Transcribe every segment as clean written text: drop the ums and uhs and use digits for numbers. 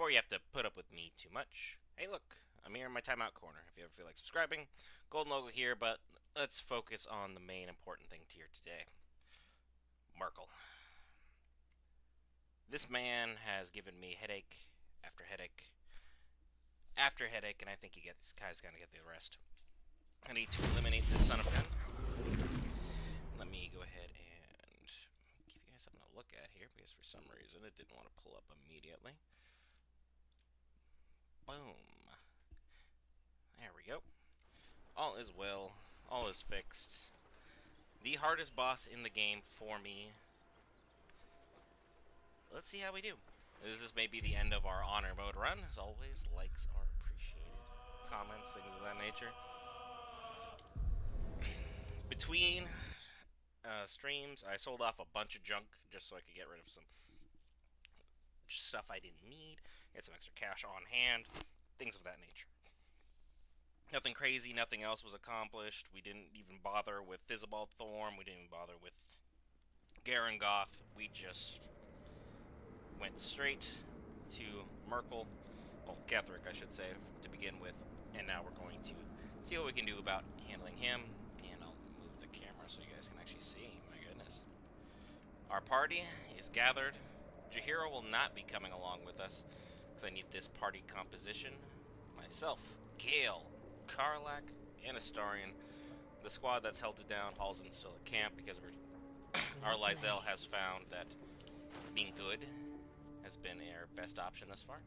before you have to put up with me too much, hey look, I'm here in my timeout corner. If you ever feel like subscribing, golden logo here, but let's focus on the main important thing here today. MYRKUL. This man has given me headache after headache after headache, and I think this guy's gonna get the rest. I need to eliminate this son of a gun. Let me go ahead and give you guys something to look at here, because for some reason it didn't want to pull up immediately. Boom. There we go. All is well. All is fixed. The hardest boss in the game for me. Let's see how we do. This is maybe the end of our honor mode run. As always, likes are appreciated. Comments, things of that nature. Between streams, I sold off a bunch of junk just so I could get rid of some stuff I didn't need, get some extra cash on hand, things of that nature. Nothing crazy, nothing else was accomplished. We didn't even bother with Fizzabald Thorn, we didn't even bother with Garangoth. We just went straight to MYRKUL, well, Ketheric, I should say, to begin with, and now we're going to see what we can do about handling him, and I'll move the camera so you guys can actually see. My goodness. Our party is gathered. Jaheira will not be coming along with us, because I need this party composition. Myself, Gale, Karlach, and Astarion. The squad that's held it down, Halsin's still at camp, because our Lysel has found that being good has been our best option thus far.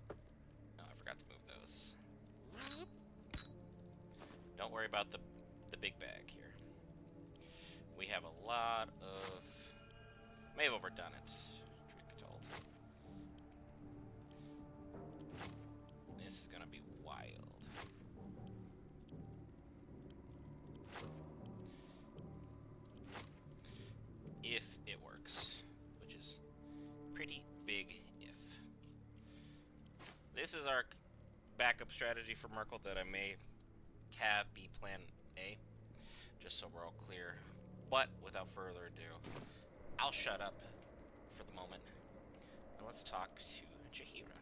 Oh, I forgot to move those. Don't worry about the big bag here. We have a lot of... may have overdone it, truth be told. This is gonna be wild. If it works, which is pretty big if. This is our backup strategy for MYRKUL that I may have be plan A, just so we're all clear. But without further ado, I'll shut up for the moment, and let's talk to Jaheira.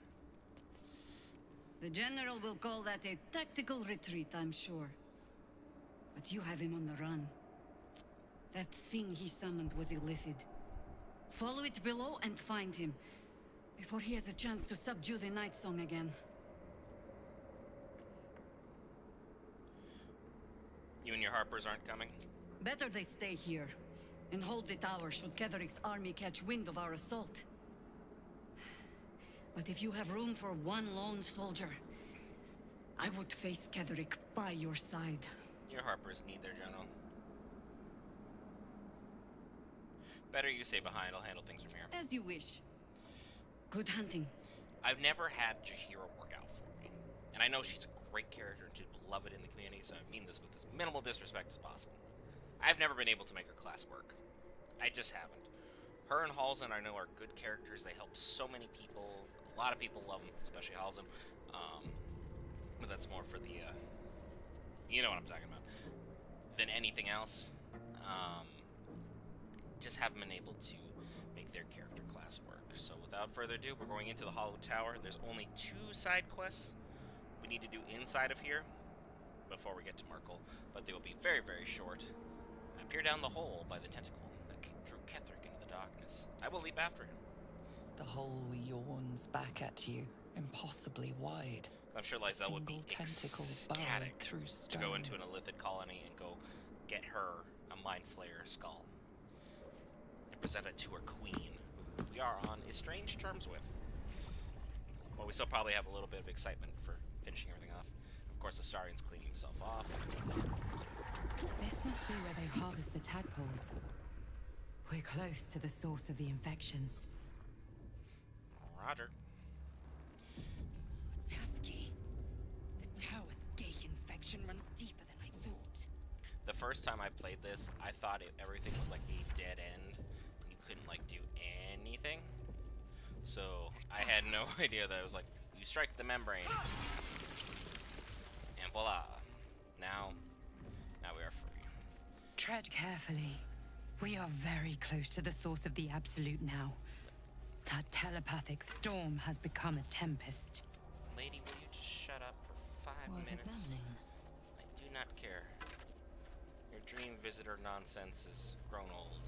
The General will call that a tactical retreat, I'm sure. But you have him on the run. That thing he summoned was illithid. Follow it below and find him, before he has a chance to subdue the Night Song again. You and your Harpers aren't coming? Better they stay here, and hold the tower should Ketheric's army catch wind of our assault. But if you have room for one lone soldier, I would face Ketheric by your side. Your Harpers need their general. Better you stay behind, I'll handle things from here. As you wish. Good hunting. I've never had Jaheira work out for me. And I know she's a great character and she's beloved in the community, so I mean this with as minimal disrespect as possible. I've never been able to make her class work. I just haven't. Her and Halsin, I know, are good characters. They help so many people. A lot of people love them, especially Halsin. But that's more for the, you know what I'm talking about, than anything else. Just haven't been able to make their character class work. So without further ado, we're going into the Hollow Tower. There's only 2 side quests we need to do inside of here before we get to MYRKUL, but they will be very, very short. I peer down the hole by the tentacle that drew Ketheric into the darkness. I will leap after him. The hole yawns back at you, impossibly wide. I'm sure Lysel would be ecstatic through to go into an illithid colony and go get her a Mind Flayer skull and present it to her queen, who we are on estranged terms with. But we still probably have a little bit of excitement for finishing everything off. Of course, Astarion's cleaning himself off. This must be where they harvest the tadpoles. We're close to the source of the infections. Roger. Tafki. The tower's Geek infection runs deeper than I thought. The first time I played this, I thought everything was like a dead end. You couldn't like do anything. So I had no idea that it was like, you strike the membrane. And voila. Now we are free. Tread carefully. We are very close to the source of the Absolute now. That telepathic storm has become a tempest. Lady, will you just shut up for 5 Worth minutes? examining. I do not care. Your dream visitor nonsense is grown old.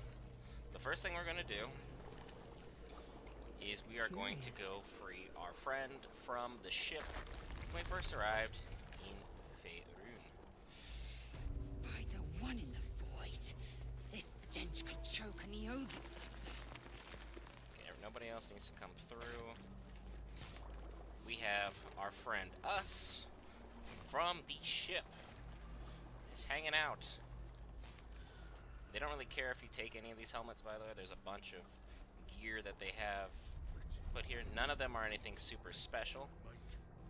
The first thing we're gonna do is we are going to go free our friend from the ship when we first arrived in Faerun. By the one in the void, this stench could choke an Yogi master. Okay, nobody else needs to come through. We have our friend Us from the ship. Just hanging out. They don't really care if you take any of these helmets, by the way. There's a bunch of gear that they have put here. None of them are anything super special.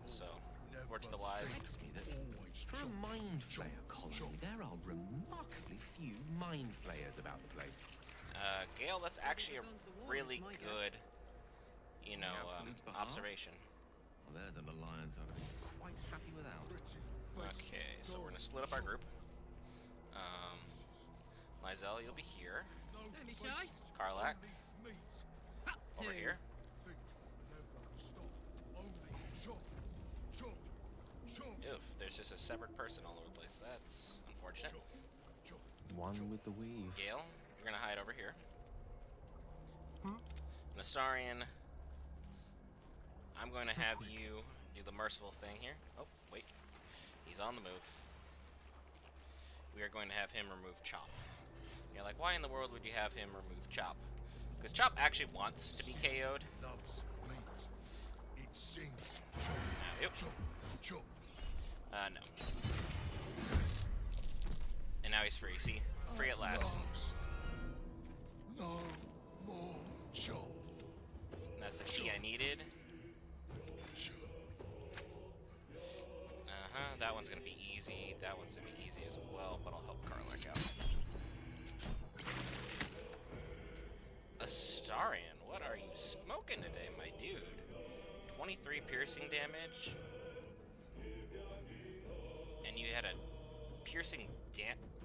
So, word to the wise. Strikes me that for a mind flayer colony, there are remarkably few mind flayers about the place. Gale, that's actually a really good, you know, Absolute's behalf? observation. Well, there's an alliance I'd be quite happy without. Okay, so we're gonna split up our group. Lizelle, you'll be here. Don't be shy. Karlak, Up to. over here. Oof, there's just a severed person all over the place. That's unfortunate. One with the weave. Gale, you're gonna hide over here. Nastarian, I'm going to have you do the merciful thing here. Oh, wait. He's on the move. We are going to have him remove Chop. You're like, why in the world would you have him remove Chop? Because Chop actually wants to be KO'd. Yep. No. And now he's free. See? Free at last. No more chop. And that's the key I needed. That one's gonna be easy. That one's gonna be easy as well, but I'll help Karlak out. Astarian, what are you smoking today, my dude? 23 piercing damage. And you had a piercing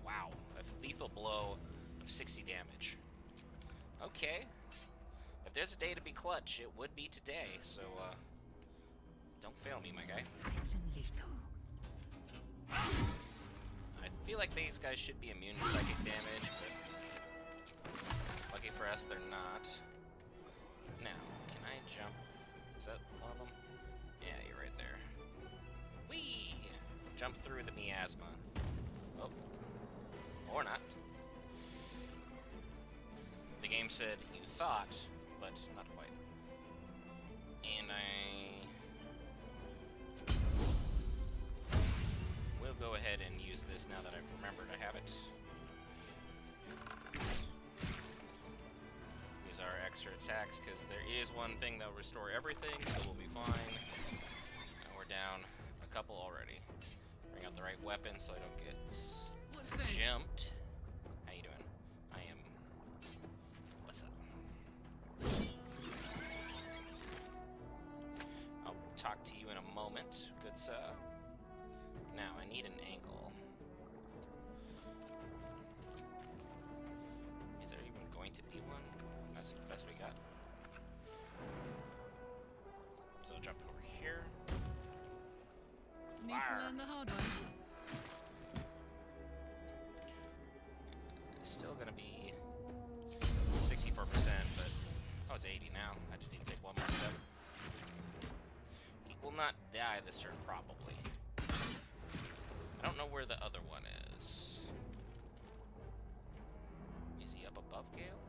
wow, a lethal blow of 60 damage. Okay. If there's a day to be clutch, it would be today, so don't fail me, my guy. Swift and lethal. I feel like these guys should be immune to psychic damage, but lucky for us, they're not. Now, can I jump? Is that one of them? Yeah, you're right there. Whee! Jump through the miasma. Oh. Or not. The game said you thought, but not quite. And we'll go ahead and use this now that I've remembered I have it. These are extra attacks because there is one thing that'll restore everything, so we'll be fine. Now we're down a couple already. Bring out the right weapon so I don't get jumped. How you doing? I am. What's up? I'll talk to you in a moment, good sir. Now, I need an angle. Is there even going to be one? That's the best we got. So I'll jump over here. Need to learn the hard way. It's still gonna be 64%, but oh, it's 80 now. I just need to take one more step. He will not die this turn, probably. I don't know where the other one is. Is he up above Gale?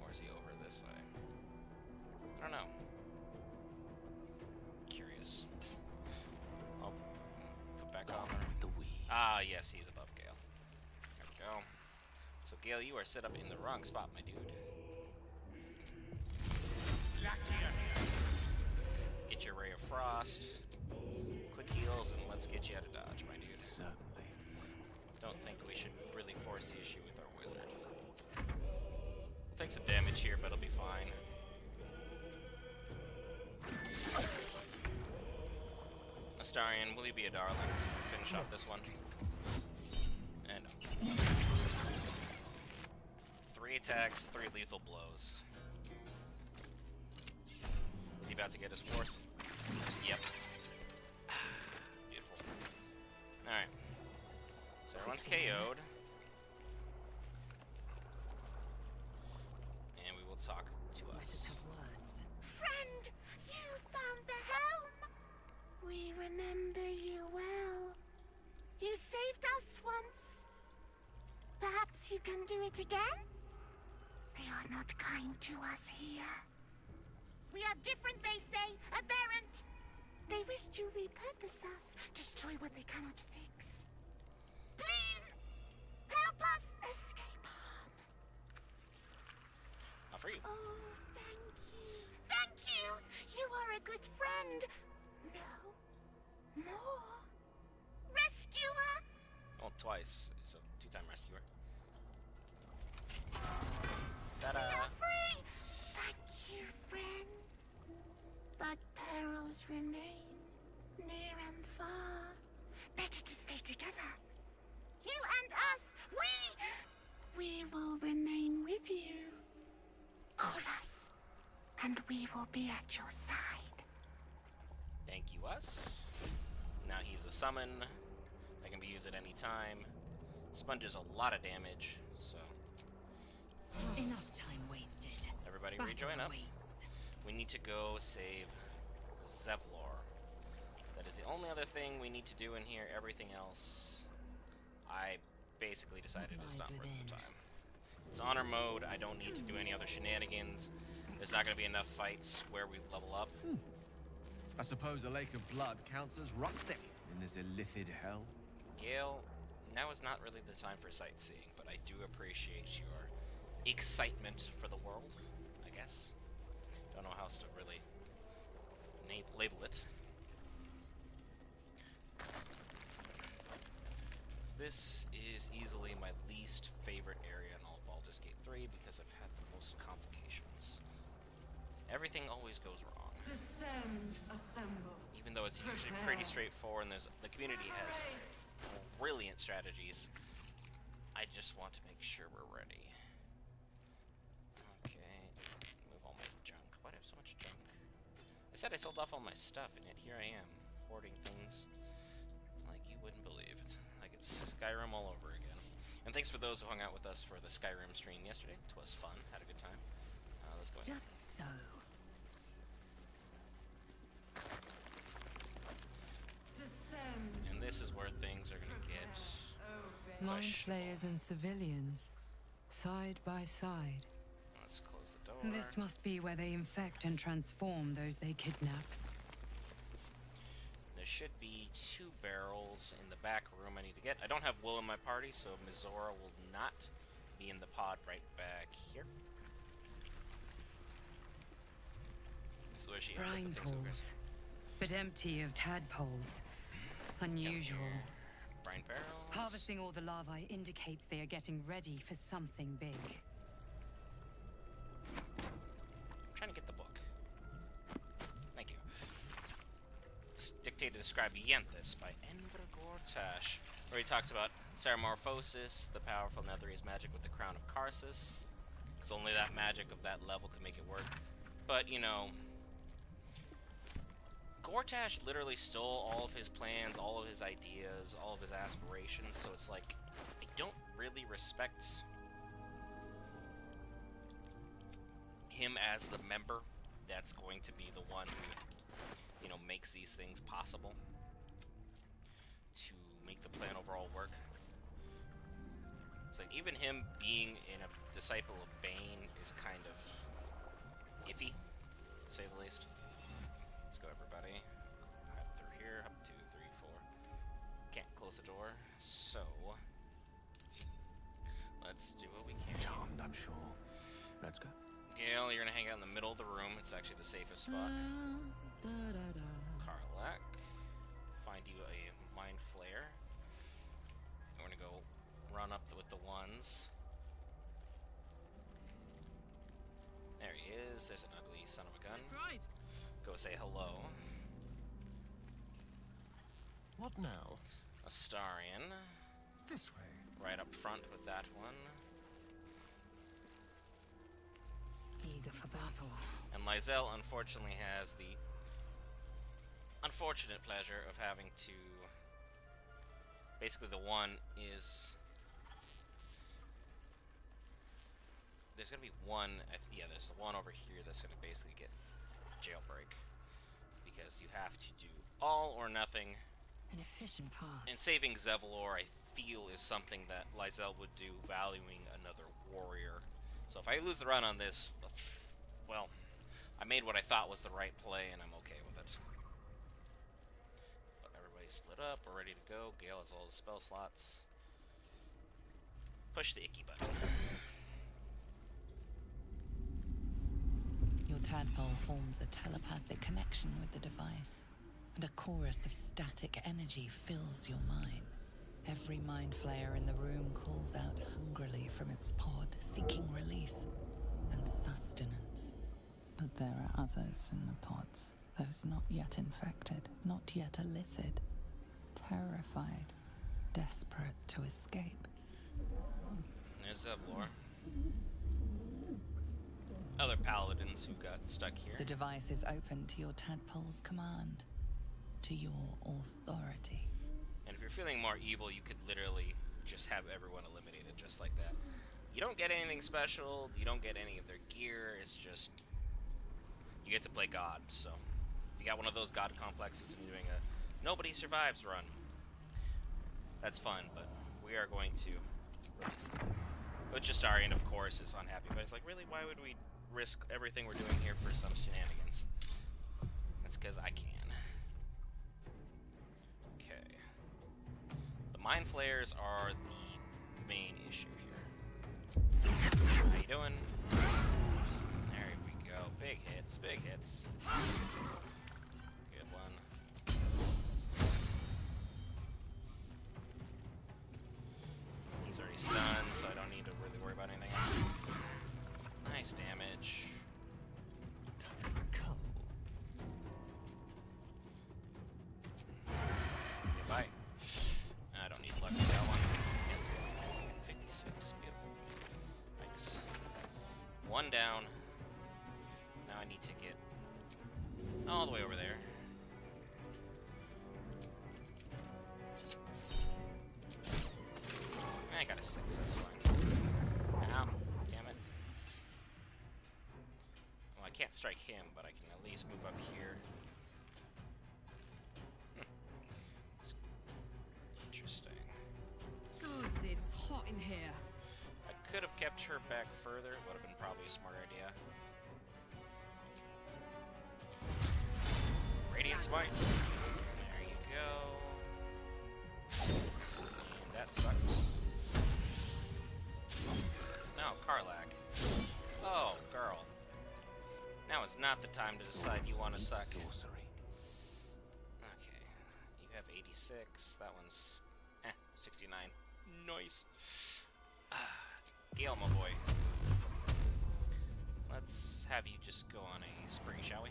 Or is he over this way? I don't know. Curious. I'll put back on there. The weave. Ah, yes, he's above Gale. There we go. So, Gale, you are set up in the wrong spot, my dude. Get your Ray of Frost. Click heals, and let's get you out of dodge, my dude. Certainly. Don't think we should really force the issue with our wizard. We'll take some damage here, but it'll be fine. Astarian, will you be a darling? Finish off this one. And 3 attacks, 3 lethal blows. he about to get his fourth? Yep. Beautiful. Alright. So everyone's KO'd. And we will talk to Let us us. have words. Friend, you found the helm. We remember you well. You saved us once. Perhaps you can do it again? They are not kind to us here. We are different, they say, aberrant. They wish to repurpose us, destroy what they cannot fix. Please, help us escape harm. Not for you. Oh, thank you. Thank you! You are a good friend. No. More. Rescuer! Oh, twice. So, two-time rescuer. We Ta-da! are free! Thank you, friend. But perils remain, near and far. Better to stay together. You and us, we will remain with you. Call us, and we will be at your side. Thank you, us. Now he's a summon. That can be used at any time. Sponges a lot of damage, so Enough time wasted. everybody Battle rejoin up. awaits. We need to go save Zevlor. That is the only other thing we need to do in here. Everything else, I basically decided What it's not lies worth the within? time. It's honor mode. I don't need to do any other shenanigans. There's not going to be enough fights where we level up. I suppose a lake of blood counts as rustic in this illithid hell. Gale, now is not really the time for sightseeing, but I do appreciate your excitement for the world, I guess. Don't know how else to really label it. This is easily my least favorite area in all of Baldur's Gate 3 because I've had the most complications. Everything always goes wrong. Descend, assemble. Even though it's usually pretty straightforward and the community has brilliant strategies, I just want to make sure we're ready. Okay, move all my junk. Why do I have so much junk? I said I sold off all my stuff, and yet here I am, hoarding things like you wouldn't believe it. Like it's Skyrim all over again. And thanks for those who hung out with us for the Skyrim stream yesterday. It was fun, had a good time. Let's go in. Just so. Descend. And this is where things are gonna get Mind questionable. flayers and civilians, side by side. Let's close the door. This must be where they infect and transform those they kidnap. There should be 2 barrels in the back room I need to get. I don't have Will in my party, so Mizora will not be in the pod right back here. This is where she ends up Brine with things so good. pools, but empty of tadpoles. Unusual. Brine barrels. Harvesting all the larvae indicates they are getting ready for something big. I'm trying to get the book. Thank you. It's dictated to describe Yanthus by Enver Gortash, where he talks about Ceramorphosis, the powerful Netherese magic with the crown of Karsus. It's only that magic of that level can make it work. But, you know, Gortash literally stole all of his plans, all of his ideas, all of his aspirations, so it's like, I don't really respect him as the member that's going to be the one who, you know, makes these things possible to make the plan overall work. It's like, even him being in a disciple of Bane is kind of iffy, to say the least. Let's go, everybody. Hop through here. Up 2, 3, 4. Can't close the door, so let's do what we can. Charmed, I'm sure. Let's go. Gale, you're gonna hang out in the middle of the room. It's actually the safest spot. Karlak, find you a mind flare. We're gonna go run up with the ones. There he is. There's an ugly son of a gun. That's right. Go say hello. What now? Astarion, This way. right up front with that one. He eager for battle. And Lysel unfortunately has the unfortunate pleasure of having to... Basically, the one is... There's gonna be one... yeah, there's the one over here that's gonna basically get jailbreak. Because you have to do all or nothing. An efficient path. And saving Zevlor, I feel, is something that Lysel would do, valuing another warrior. So if I lose the run on this, well, I made what I thought was the right play, and I'm okay with it. But everybody's split up, we're ready to go. Gale has all his spell slots. Push the icky button. Your tadpole forms a telepathic connection with the device, and a chorus of static energy fills your mind. Every mind flayer in the room calls out hungrily from its pod, seeking release and sustenance. But there are others in the pods, those not yet infected, not yet elithid, terrified, desperate to escape. There's Zevlor. Other paladins who got stuck here. The device is open to your tadpole's command, to your authority. And if you're feeling more evil, you could literally just have everyone eliminated just like that. You don't get anything special, you don't get any of their gear, it's just... You get to play God, so... If you got one of those God complexes and you're doing a nobody survives run, that's fun, but we are going to release them. Which Astarion, of course, is unhappy, but it's like, really, why would we risk everything we're doing here for some shenanigans? That's because I can. Okay. The Mind Flayers are the main issue here. How you doing? There we go. Big hits, big hits. Good one. He's already stunned, so I don't need to really worry about anything else. Nice damage. Goodbye. I don't need luck with that one. Can't see it. 56. Beautiful. Thanks. One down. Now I need to get all the way over there. I got a 6, that's fine. Ow, damn it. Well, I can't strike him, but I can at least move up here. It's interesting. Gods, it's hot in here. I could have kept her back further, would have been probably a smart idea. Radiant Smite. There you go. And that sucks. No, Karlak. Oh, girl. Now is not the time to decide you want to suck. Sorcery. Okay. You have 86. That one's 69. Nice. Gale, my boy. Let's have you just go on a spree, shall we?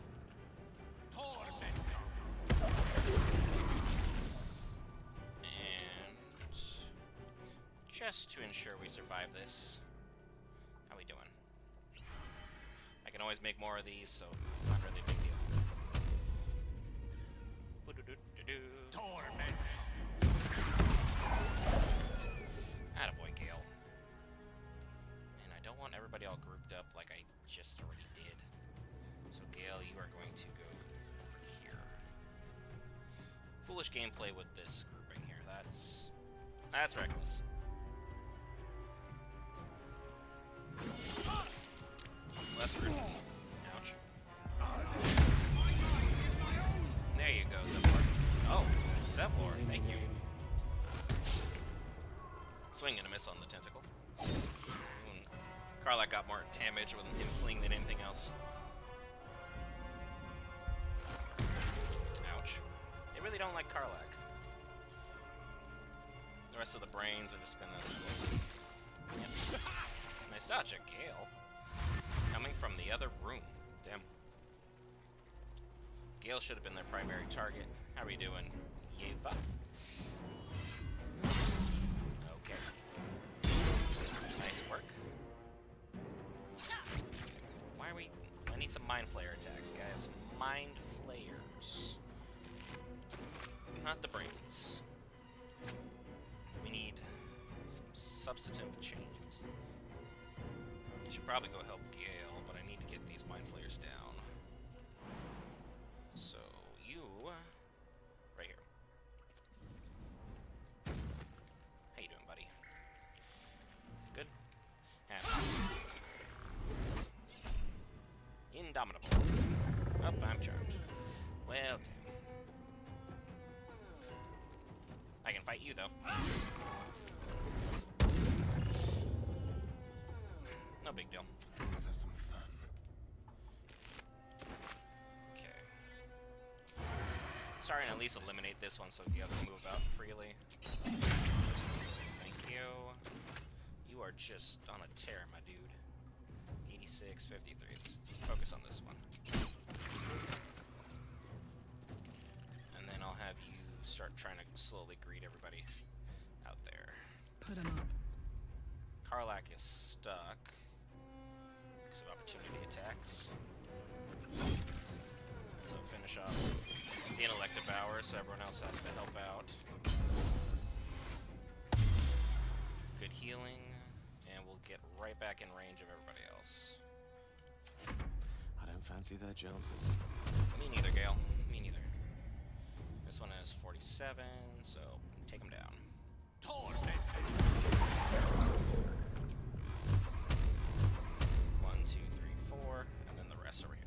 And just to ensure we survive this, how we doing? I can always make more of these, so not really a big deal. Attaboy, Gale. And I don't want everybody all grouped up like I just already did. So Gale, you are going to go over here. Foolish gameplay with this grouping here. That's reckless. Left room. Ouch. There you go, Zevlor. Oh, Zevlor, thank you. Swing and a miss on the tentacle. Karlak got more damage with him fleeing than anything else. Ouch. They really don't like Karlak. The rest of the brains are just gonna slow. Yep. Nice dodge at Gale. Coming from the other room. Damn. Gale should have been their primary target. How are we doing, Yeva? Okay. Nice work. Why are we mind flayer attacks, guys. Mind flayers. Not the brains. We need some substantive changes. I should probably go help Gale, but I need to get these mind flayers down. So, you... right here. How you doing, buddy? Good? Happy. Indomitable. Oh, I'm charmed. Well, damn. I can fight you, though. No big deal. Let's have some fun. Okay. Sorry, and at least eliminate this one so the other can move out freely. Thank you. You are just on a tear, my dude. 86, 53. Let's focus on this one. And then I'll have you start trying to slowly greet everybody out there. Put him up. Karlak is stuck because of opportunity attacks. So finish off the intellect devour so everyone else has to help out. Good healing, and we'll get right back in range of everybody else. I don't fancy their chances. Me neither, Gale. Me neither. This one has 47, so take him down. 1, 2, 3, 4, and then the rest over here.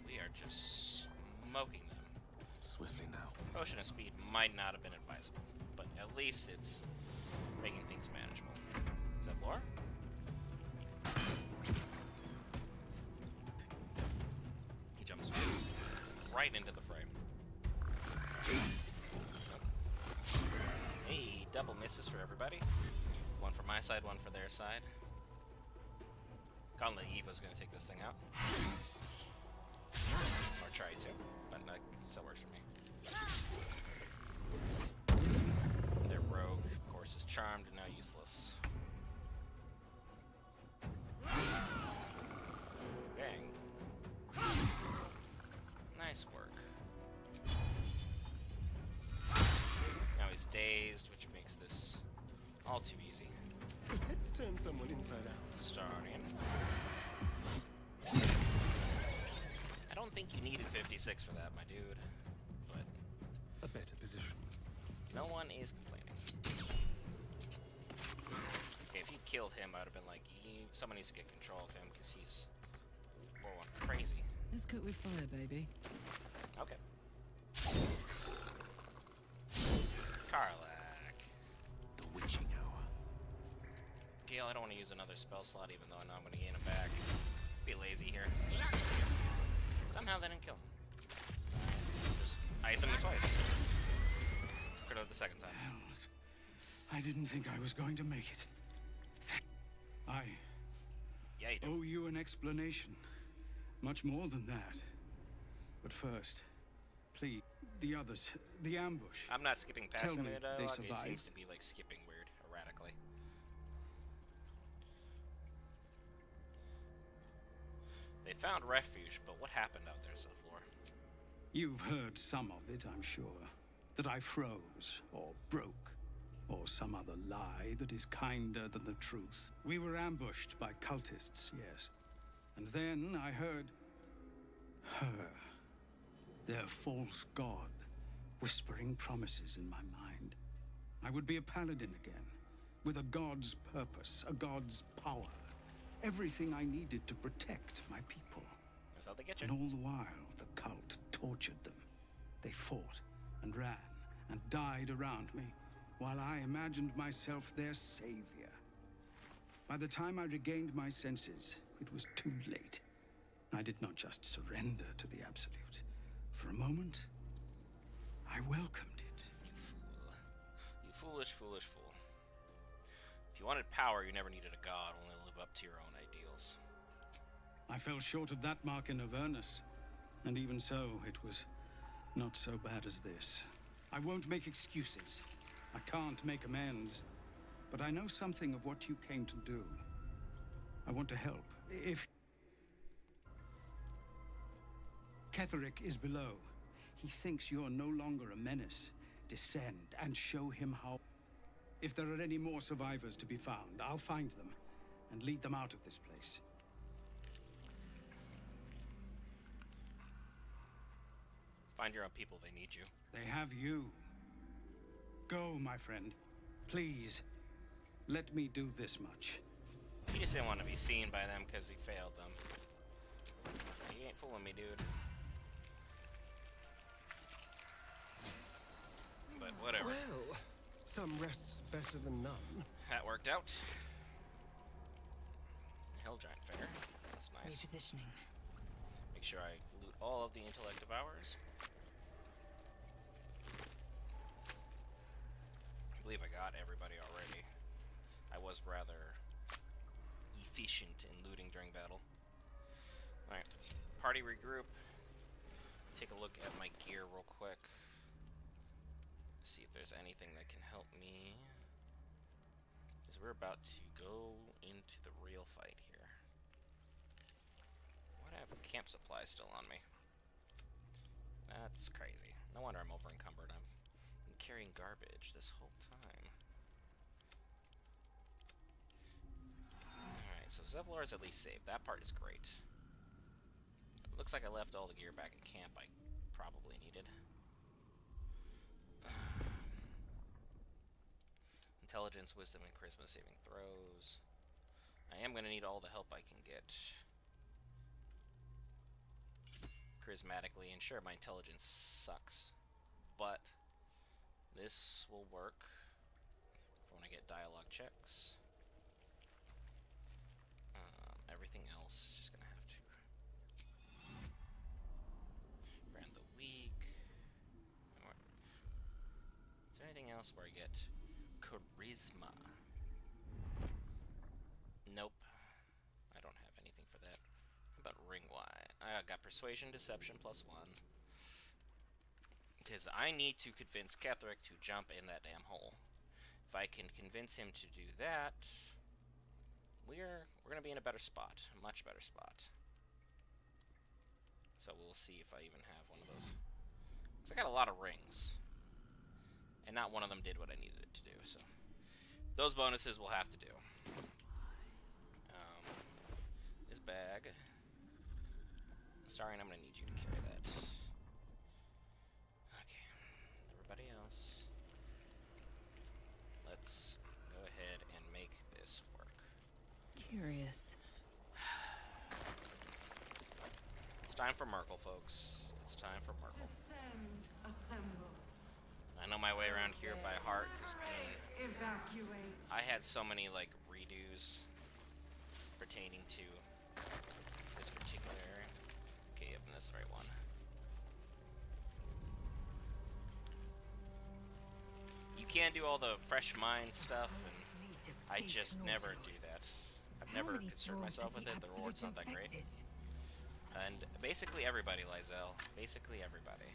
We are just smoking them. Swiftly now. Potion of speed might not have been advisable, but at least it's making things manageable. Is that Flora? He jumps right into the frame. Hey, double misses for everybody. One for my side, one for their side. Gauntlet Eva's gonna take this thing out. Or try to, but that still works for me. Their rogue, of course, is charmed and now useless. Bang. Nice work. Now he's dazed, which makes this all too easy. Let's turn someone inside out. Starting. I don't think you needed 56 for that, my dude. But A better position. no one is complaining. Okay, if you killed him, I would have been like, someone needs to get control of him because he's crazy. Let's cook with fire, baby. Okay. Karlak. The witching hour. Gale, I don't want to use another spell slot even though I know I'm going to gain him back. Be lazy here. Somehow that didn't kill him. Just ice him twice. Could have the second time. Hells. I didn't think I was going to make it. Yeah, you do. Owe you an explanation. Much more than that. But first, please, the others, the ambush. I'm not skipping past Tell some me of the they dialogue. It survived. seems to be like skipping weird, erratically. They found refuge, but what happened out there, Suflor? You've heard some of it, I'm sure. That I froze, or broke, or some other lie that is kinder than the truth. We were ambushed by cultists, yes. And then I heard her, their false god, whispering promises in my mind. I would be a paladin again, with a god's purpose, a god's power. Everything I needed to protect my people. That's how they get you. And all the while, the cult tortured them. They fought and ran and died around me, while I imagined myself their savior. By the time I regained my senses, it was too late. I did not just surrender to the Absolute. For a moment, I welcomed it. You fool. You foolish, foolish fool. If you wanted power, you never needed a god, only to live up to your own ideals. I fell short of that mark in Avernus, and even so, it was not so bad as this. I won't make excuses. I can't make amends. but I know something of what you came to do. I want to help. If Ketherick is below, he thinks you're no longer a menace. Descend and show him how. If there are any more survivors to be found, I'll find them and lead them out of this place. Find your own people, they need you. They have you. Go, my friend. Please, let me do this much. He just didn't want to be seen by them because he failed them. You ain't fooling me, dude. But whatever. Well, some rest's better than none. That worked out. Hell Giant Fair. That's nice. Repositioning. Make sure I loot all of the intellect devourers. I believe I got everybody already. I was rather efficient in looting during battle. Alright, party regroup. Take a look at my gear real quick. See if there's anything that can help me. Because we're about to go into the real fight here. Why do I have camp supplies still on me? That's crazy. No wonder I'm over encumbered. I'm carrying garbage this whole time. Alright, so Zevlor is at least saved. That part is great. It looks like I left all the gear back at camp I probably needed. Intelligence, wisdom, and charisma saving throws. I am going to need all the help I can get. Charismatically, and sure, my intelligence sucks. But this will work for when I get dialogue checks. Everything else is just going to have to. Brand the weak. Is there anything else where I get charisma? Nope. I don't have anything for that. How about ring Y? I got persuasion, deception, +1. Because I need to convince Ketherick to jump in that damn hole. If I can convince him to do that, we're gonna be in a better spot, a much better spot. So we'll see if I even have one of those. Because I got a lot of rings, and not one of them did what I needed it to do. So those bonuses we'll have to do. This bag. Sorry, I'm gonna need you to carry that. Okay, everybody else. Let's go ahead and make this work. Curious. It's time for MYRKUL, folks. It's time for MYRKUL. I know my way around here by heart because I had so many like redos pertaining to this particular area. Okay, yep, that's the right one. You can do all the fresh mind stuff, and I just never do that. I've never concerned myself with it. The reward's not that great. And basically everybody, Lizelle. Basically everybody.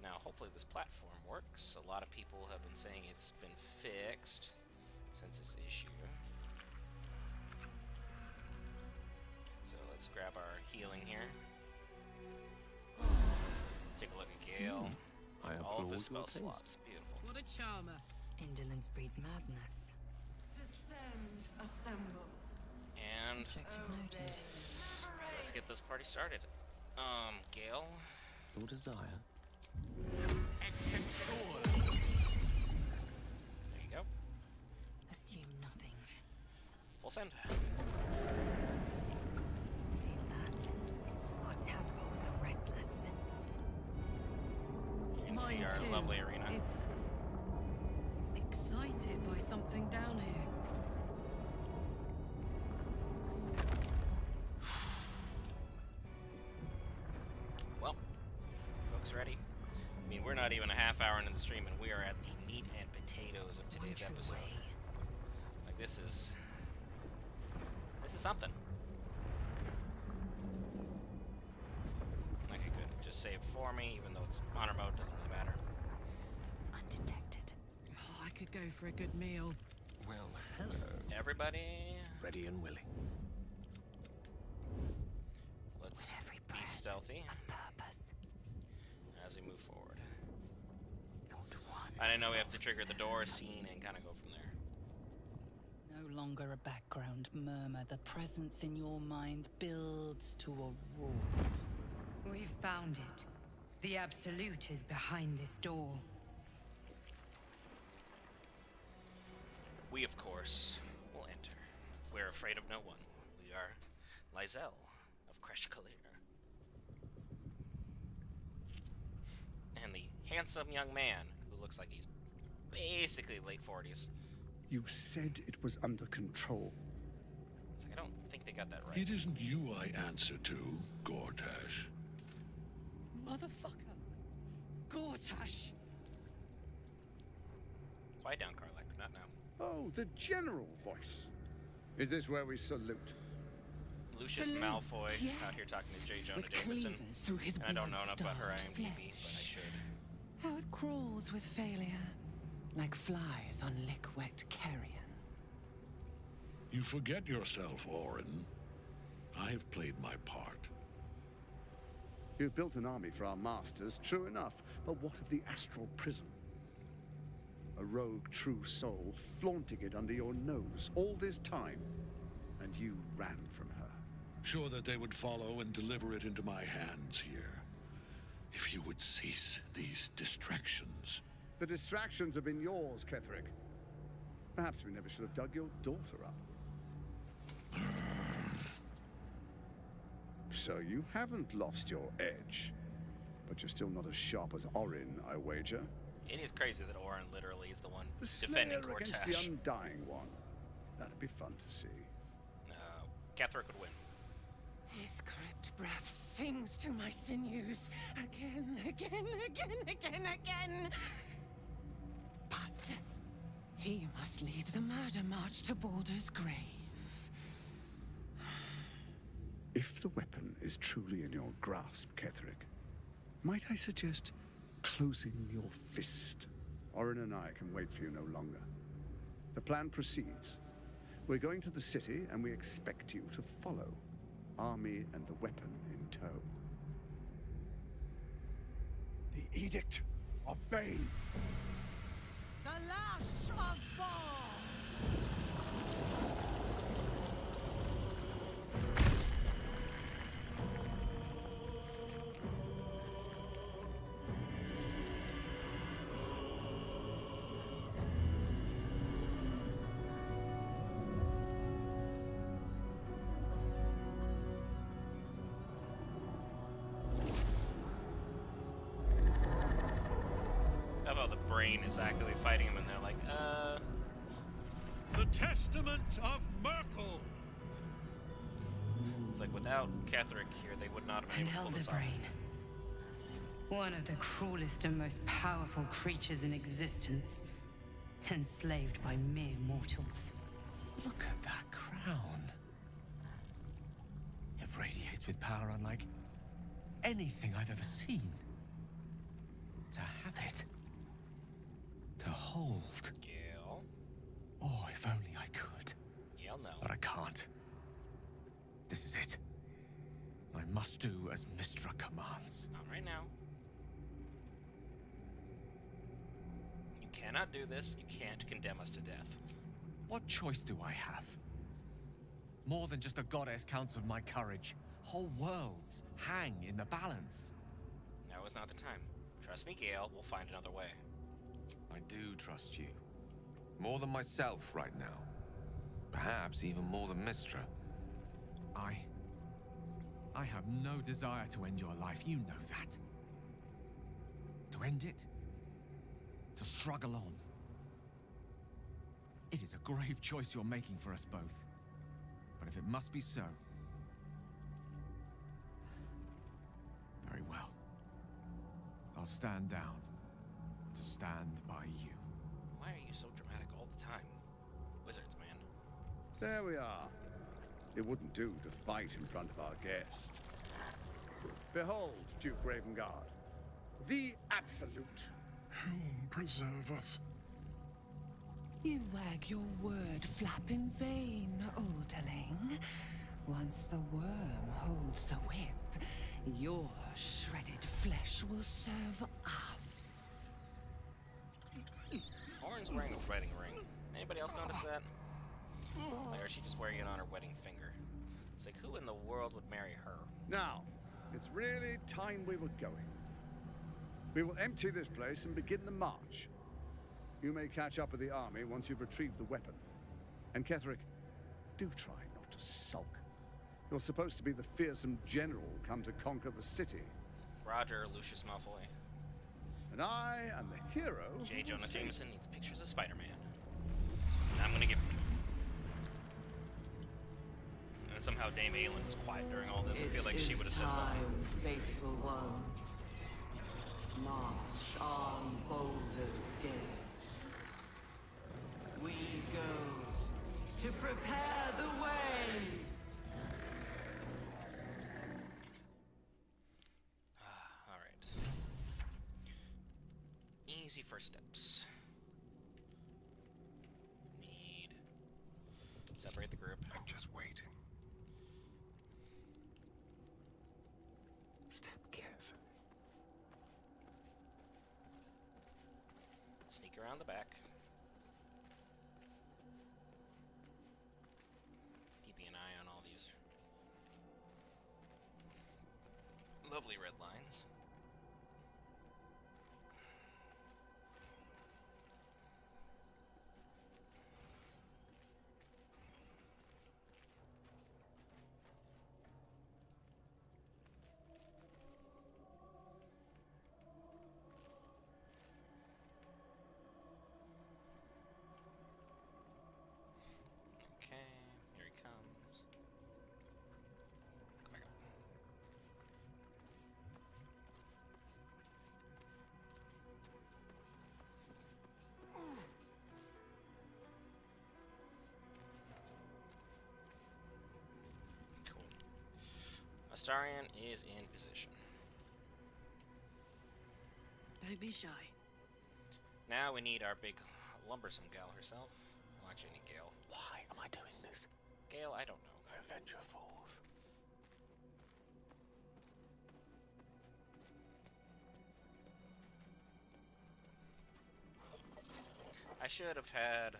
Now, hopefully this platform works. A lot of people have been saying it's been fixed since this issue. So let's grab our healing here. Take a look at Gale. All of his spell slots. Beautiful. What a charmer. Indolence breeds madness. And Objective noted. let's get this party started. Gale. Your desire. There you go. Assume nothing. Full send. Feel that? Our tadpoles are restless. You can see Mine our too. lovely arena. It's excited by something down here. Well, folks ready? I mean, we're not even a half hour into the stream, and we are at the meat and potatoes of today's episode. Like, this is something. Okay, good. It just saved for me, even though it's honor mode, doesn't really matter. Undetected. could go for a good meal. Well, hello. Everybody, Ready and willing. let's Every be breath, stealthy a purpose. as we move forward. Not one. And I know we have to trigger the door scene and kind of go from there. No longer a background murmur. The presence in your mind builds to a roar. We've found it. The Absolute is behind this door. We, of course, will enter. We're afraid of no one. We are Lysel of Kreshkalir. And the handsome young man who looks like he's basically late 40s. You said it was under control. It's like, I don't think they got that right. It isn't you I answer to, Gortash. Motherfucker. Gortash. Quiet down, Karlak. Not now. Oh, the general voice. Is this where we salute? Lucius Salute, Malfoy yes. out here talking to J. Jonah With Jameson. cleavers through his And I don't know enough about her blood-starved IMDb, but I flesh. should. How it crawls with failure, like flies on lick-wet carrion. You forget yourself, Orin. I have played my part. You've built an army for our masters, true enough. But what of the astral prison? A rogue true soul flaunting it under your nose all this time. And you ran from her. Sure that they would follow and deliver it into my hands here. If you would cease these distractions. The distractions have been yours, Ketherick. Perhaps we never should have dug your daughter up. So you haven't lost your edge. But you're still not as sharp as Orin, I wager. It is crazy that Orin literally is the one The defending Slayer against Gortash. the Undying One. That'd be fun to see. Ketherick would win. His crypt breath sings to my sinews again, again, again, again, again. But he must lead the murder march to Baldur's grave. If the weapon is truly in your grasp, Ketherick, might I suggest closing your fist? Orin and I can wait for you no longer. The plan proceeds. We're going to the city, and we expect you to follow. Army and the weapon in tow. The Edict of Bane. The lash of Thor! How about the brain is actively fighting him and they're like, The Testament of MYRKUL! It's like, without Ketherick here, they would not have been An able to pull this off. Elderbrain. One of the cruelest and most powerful creatures in existence. Enslaved by mere mortals. Look at that crown. It radiates with power unlike anything I've ever seen. To have it. To hold. Gale. Oh, if only I could. Gale, no. But I can't. This is it. I must do as Mystra commands. Not right now. You cannot do this. You can't condemn us to death. What choice do I have? More than just a goddess counseled my courage. Whole worlds hang in the balance. Now is not the time. Trust me, Gale. We'll find another way. I do trust you. More than myself right now. Perhaps even more than Mystra. I have no desire to end your life, you know that. To end it? To struggle on. It is a grave choice you're making for us both. But if it must be so... very well. I'll stand down. To stand by you. Why are you so dramatic all the time? Wizards, man. There we are. It wouldn't do to fight in front of our guest. Behold, Duke Ravengard. The Absolute. Helm preserve us. You wag your word flap in vain, Orderling. Once the worm holds the whip, your shredded flesh will serve us. Orin's wearing a wedding ring. Anybody else notice that? Or is she just wearing it on her wedding finger? It's like, who in the world would marry her? Now, it's really time we were going. We will empty this place and begin the march. You may catch up with the army once you've retrieved the weapon. And Ketherick, do try not to sulk. You're supposed to be the fearsome general come to conquer the city. Roger, Lucius Malfoy. And I am the hero. J. Jonah Jameson needs pictures of Spider-Man. And I'm gonna give. And somehow Dame Aelin was quiet during all this. I feel like she would have said something. Faithful ones. March on Baldur's Gate. We go to prepare the way. Alright. Easy first steps. Need. Separate the group. I'm just waiting. Step carefully. Sneak around the back. Keeping an eye on all these lovely red lines. Okay, here he comes. Come back up. Cool. Astarion is in position. Don't be shy. Now we need our big lumbersome gal herself. Well, actually, I need Gale. Why am I doing this? Gale, I don't know. Avenger Falls. I should have had.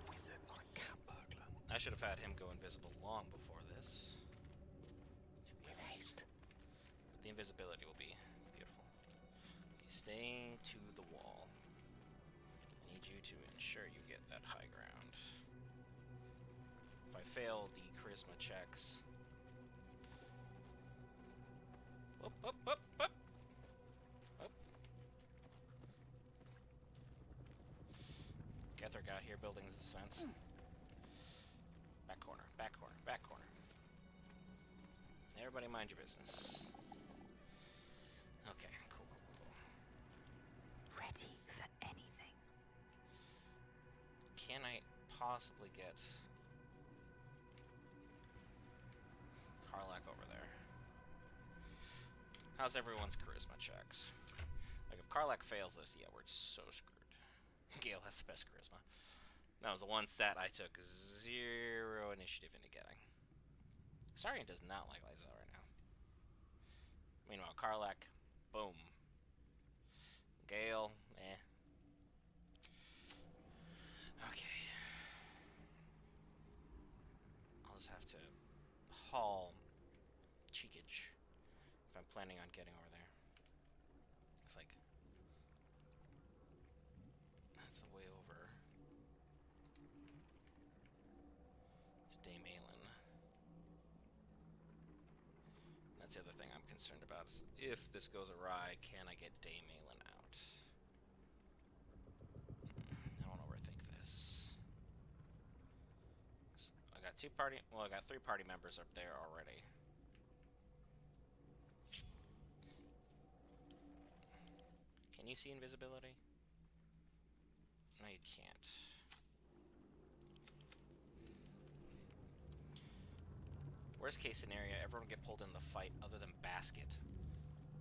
Wizard, not a cat burglar. I should have had him go invisible long before this. With haste. But the invisibility will be beautiful. Okay, staying to the wall. I need you to ensure you get that high ground. If I fail the charisma checks. Up, up, up, up. Up. Ketherick out here building the suspense. Back corner, back corner, back corner. Everybody mind your business. Okay, cool, cool, cool, cool. Ready for anything. Can I possibly get Karlak over there? How's everyone's charisma checks? Like, if Karlak fails this, yeah, we're so screwed. Gale has the best charisma. That was the one stat I took 0 initiative into getting. Astarion does not like Lysa right now. Meanwhile, Karlak, boom. Gale, eh. Okay. I'll just have to haul cheekage if I'm planning on getting over there. It's like, that's a way over to Dame Aelin. That's the other thing I'm concerned about is if this goes awry, can I get Dame Aelin out? I don't overthink this. I got I got 3 party members up there already. Can you see invisibility? No, you can't. Worst case scenario, everyone get pulled in the fight other than Basket.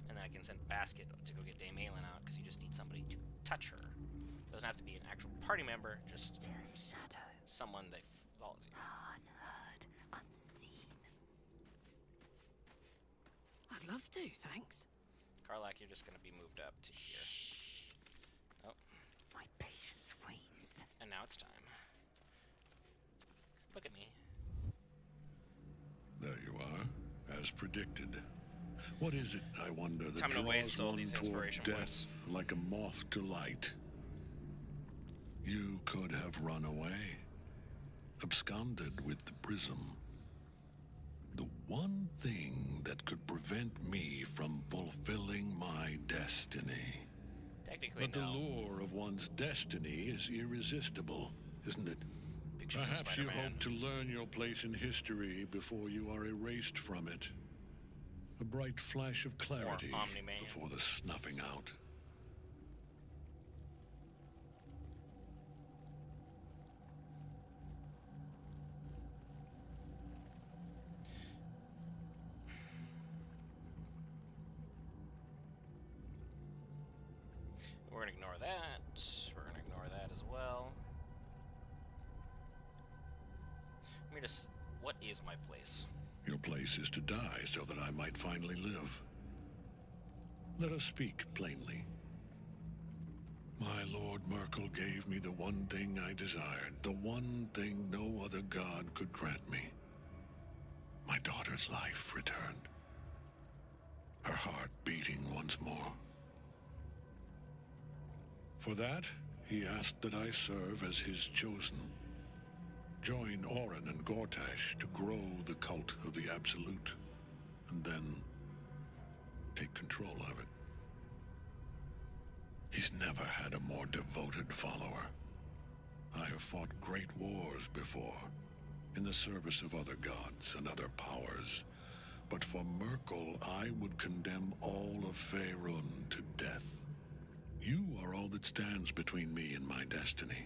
And then I can send Basket to go get Dame Aelin out, because you just need somebody to touch her. Doesn't have to be an actual party member, just Still in shadow. someone that follows you. Unheard, unseen. I'd love to, thanks. Karlak, you're just going to be moved up to here. Oh, My patience wanes. and now it's time. Look at me. There you are, as predicted. What is it, I wonder, that Time to draws waste all one these toward inspiration death points. like a moth to light? You could have run away, absconded with the prism. The one thing that could prevent me from fulfilling my destiny. Technically, But the no. lure of one's destiny is irresistible, isn't it? Picture from Perhaps you Spider-Man. hope to learn your place in history before you are erased from it. A bright flash of clarity Omni-Man. before the snuffing out. We're gonna ignore that. We're gonna ignore that as well. Let me just... What is my place? Your place is to die so that I might finally live. Let us speak plainly. My Lord MYRKUL gave me the one thing I desired, the one thing no other god could grant me. My daughter's life returned. Her heart beating once more. For that, he asked that I serve as his chosen. Join Orin and Gortash to grow the cult of the Absolute, and then take control of it. He's never had a more devoted follower. I have fought great wars before, in the service of other gods and other powers, but for MYRKUL, I would condemn all of Faerun to death. You are all that stands between me and my destiny.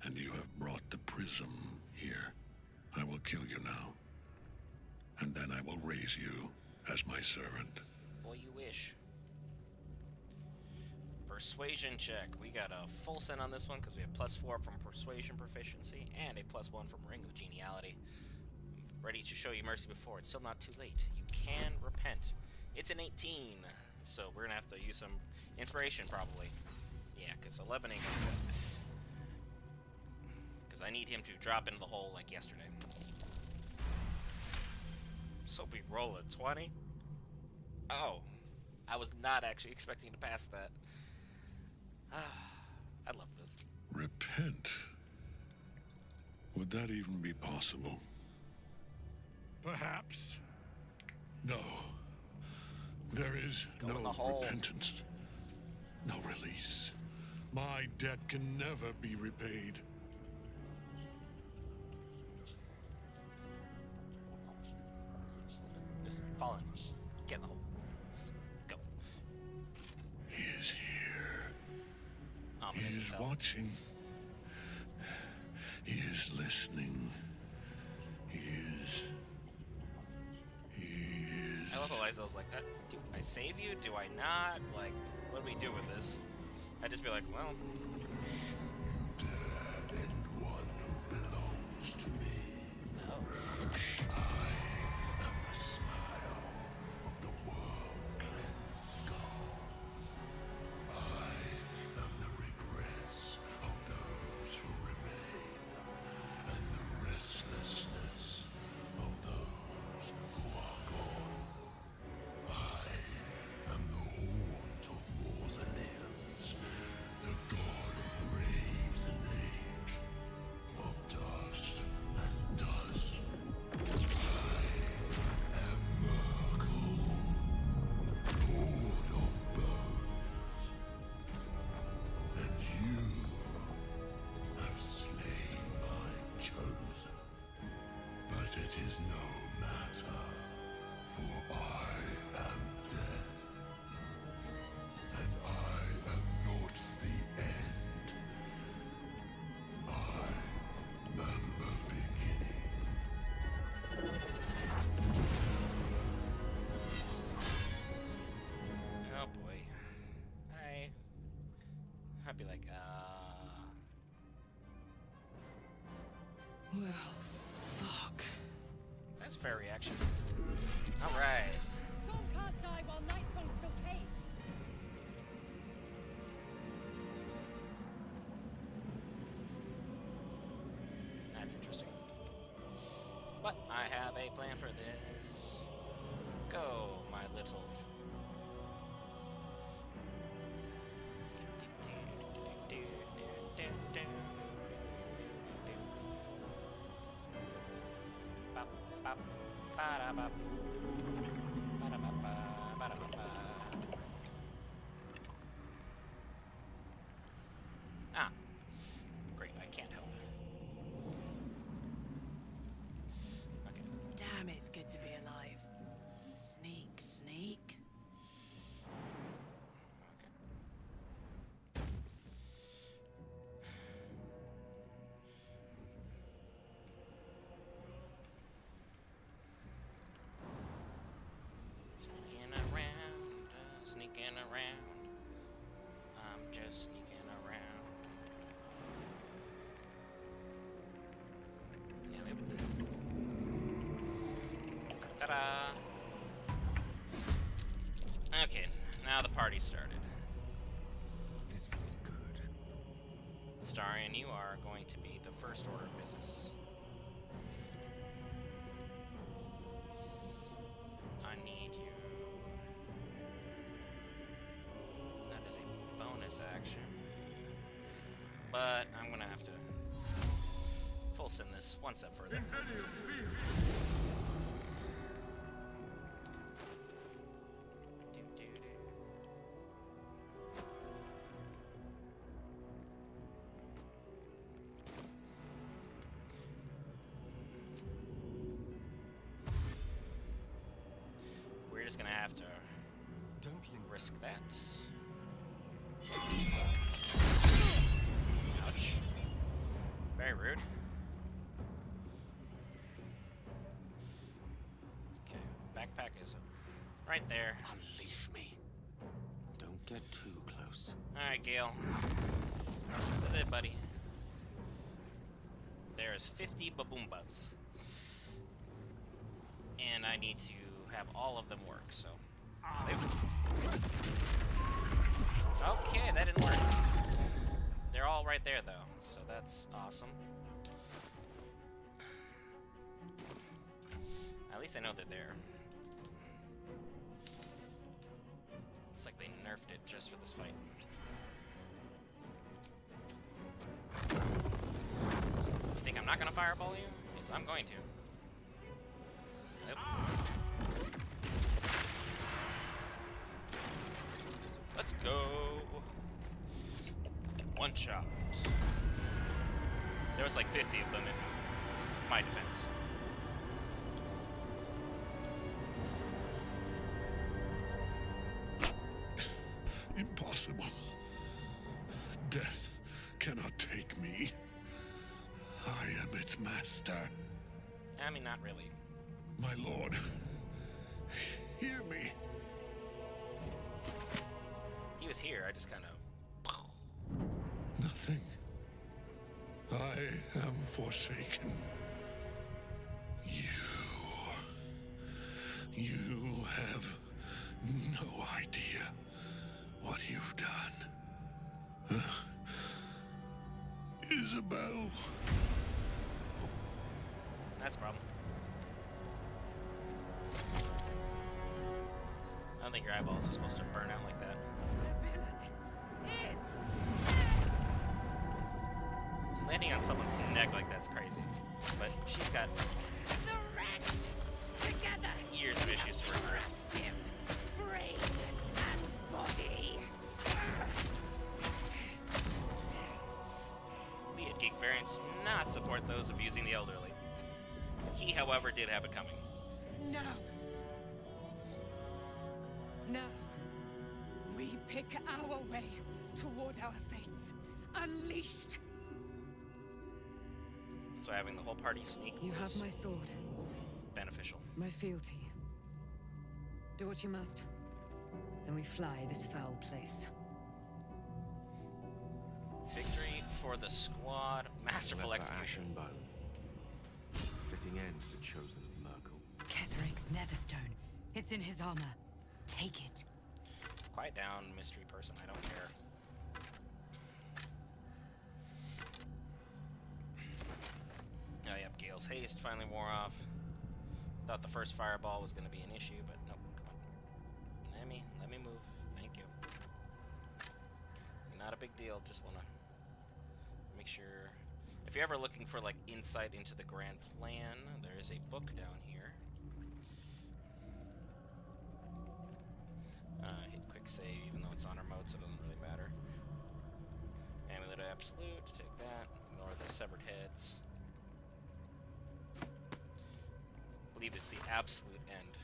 And you have brought the prism here. I will kill you now. And then I will raise you as my servant. Boy, you wish. Persuasion check. We got a full send on this one because we have +4 from persuasion proficiency and a +1 from Ring of Geniality. Ready to show you mercy before it's still not too late. You can repent. It's an 18, so we're gonna have to use some inspiration probably. Yeah, because 11 ain't gonna cut it. Because I need him to drop into the hole like yesterday. So we roll a 20. Oh, I was not actually expecting to pass that. I love this. Repent? Would that even be possible? Perhaps. No. There is Go in the no hole. repentance. No release. My debt can never be repaid. Just fall in. Get in the hole. Just go. He is here. He Ominous as is hell. watching. He is listening. He is. I love how Lysel's like, do I save you? Do I not? Like, what do we do with this? I'd just be like, well, And one who belongs to me. no. I am the smile of the world cleansed skull. I am the regrets of those who remain, and the restlessness of those who are gone. I am the haunt of Northern Hills, the god like, Well, fuck. That's a fair reaction. Alright. Storm can't die while Nightsong's still caged. That's interesting. But I have a plan for this. Go, my little. Ah, great, I can't help. Okay. Damn, it's good to be alive. Sneak, sneak. Sneaking around. I'm just sneaking around. Yeah, ta-da! Okay, now the party started. This feels good. Starion, you are going to be the first order of business. I need you. That is a bonus action. But I'm gonna have to full send this one step further. We're just gonna have to risk that. Ouch. Very rude. Okay, backpack is right there. Unleash me. Don't get too close. Alright, Gale. This is it, buddy. There's 50 baboombas. And I need to have all of them work, so. Okay, that didn't work. They're all right there, though, so that's awesome. At least I know they're there. Looks like they nerfed it just for this fight. You think I'm not gonna fireball you? Because I'm going to. Nope. Let's go. One shot. There was like 50 of them in my defense. Impossible. Death cannot take me. I am its master. I mean, not really. My lord, hear me. He was here, I just kind of... Nothing. I am forsaken. You have no idea what you've done. Isabel. That's a problem. I don't think your eyeballs are supposed to burn out like that. Landing on someone's neck like that's crazy. But she's got The rats together. years of issues to work through. Crush him, brain and body. We at Geek Variants do not support those abusing the elderly. He, however, did have it coming. No. Now, we pick our way toward our fates. Unleashed. So having the whole party sneak You was have my sword. beneficial. My fealty. Do what you must. Then we fly this foul place. for the squad. Masterful Left for execution. ash and bone. Fitting end to the chosen of MYRKUL. Ketheric's netherstone. It's in his armor. Take it. Quiet down, mystery person. I don't care. Oh, yep. Gale's haste finally wore off. Thought the first fireball was going to be an issue, but nope. Come on. Let me move. Thank you. Not a big deal. Just want to make sure. If you're ever looking for like insight into the grand plan, there is a book down here. Hit quick save, even though it's honor mode, so it doesn't really matter. Amulet of Absolute, take that. Ignore the severed heads. I believe it's the absolute end.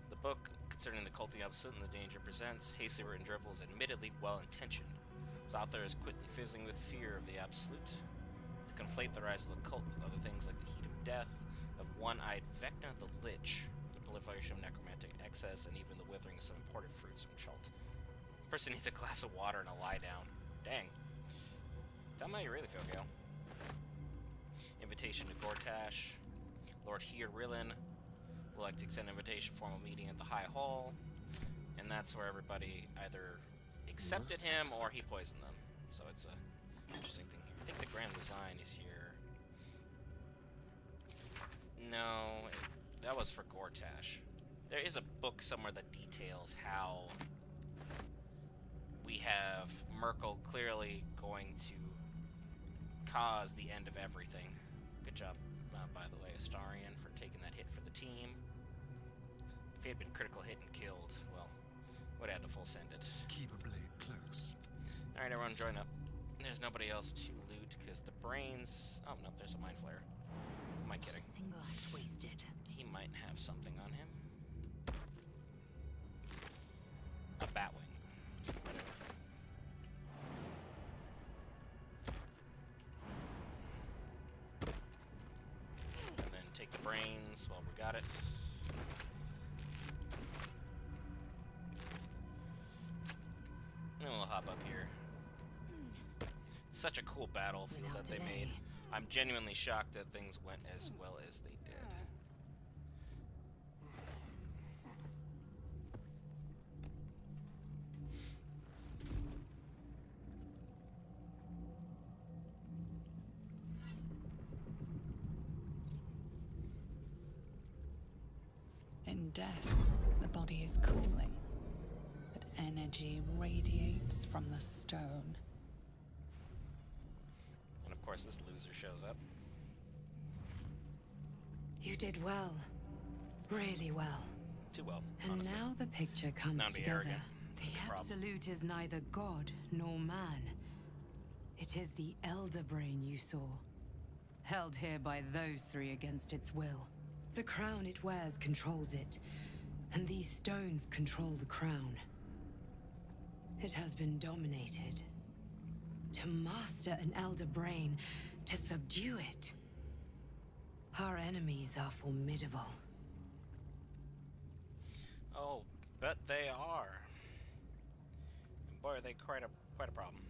The book concerning the cult of the absolute and the danger it presents, hastily written drivel, is admittedly well-intentioned. Its author is quickly fizzling with fear of the absolute. To conflate the rise of the cult with other things like the heat of death, of one-eyed Vecna the Lich, the proliferation of necromantic excess, and even the withering of some imported fruits from Chult. Person needs a glass of water and a lie down. Dang. Tell me how you really feel, Gale. Invitation to Gortash. Lord Hierrilin would like to extend an invitation for a formal meeting at the High Hall, and that's where everybody either accepted him or he poisoned them. So it's a interesting thing here. I think the grand design is here. No, that was for Gortash. There is a book somewhere that details how we have MYRKUL clearly going to cause the end of everything. Good job, by the way, Astarion, for taking that hit for the team. If he had been critical hit and killed, well, would have had to full send it. Keep a blade close. Alright, everyone, join up. There's nobody else to loot, because the brains... Oh, no, there's a mind flare. Am I kidding? Single act wasted. He might have something on him. A Batwing. Whatever. And then take the brains while we got it. And then we'll hop up here. Such a cool battlefield that they made. I'm genuinely shocked that things went as well as they did. In death, the body is cooling, but energy radiates from the stone. And of course, this loser shows up. You did well. Really well. Too well, And honestly. now the picture comes Not to be together. arrogant. The Problem. Absolute is neither god nor man. It is the Elder Brain you saw. Held here by those three against its will. The crown it wears controls it, and these stones control the crown. It has been dominated. To master an Elder Brain, to subdue it. Our enemies are formidable. Oh, bet they are. And boy, are they quite a problem.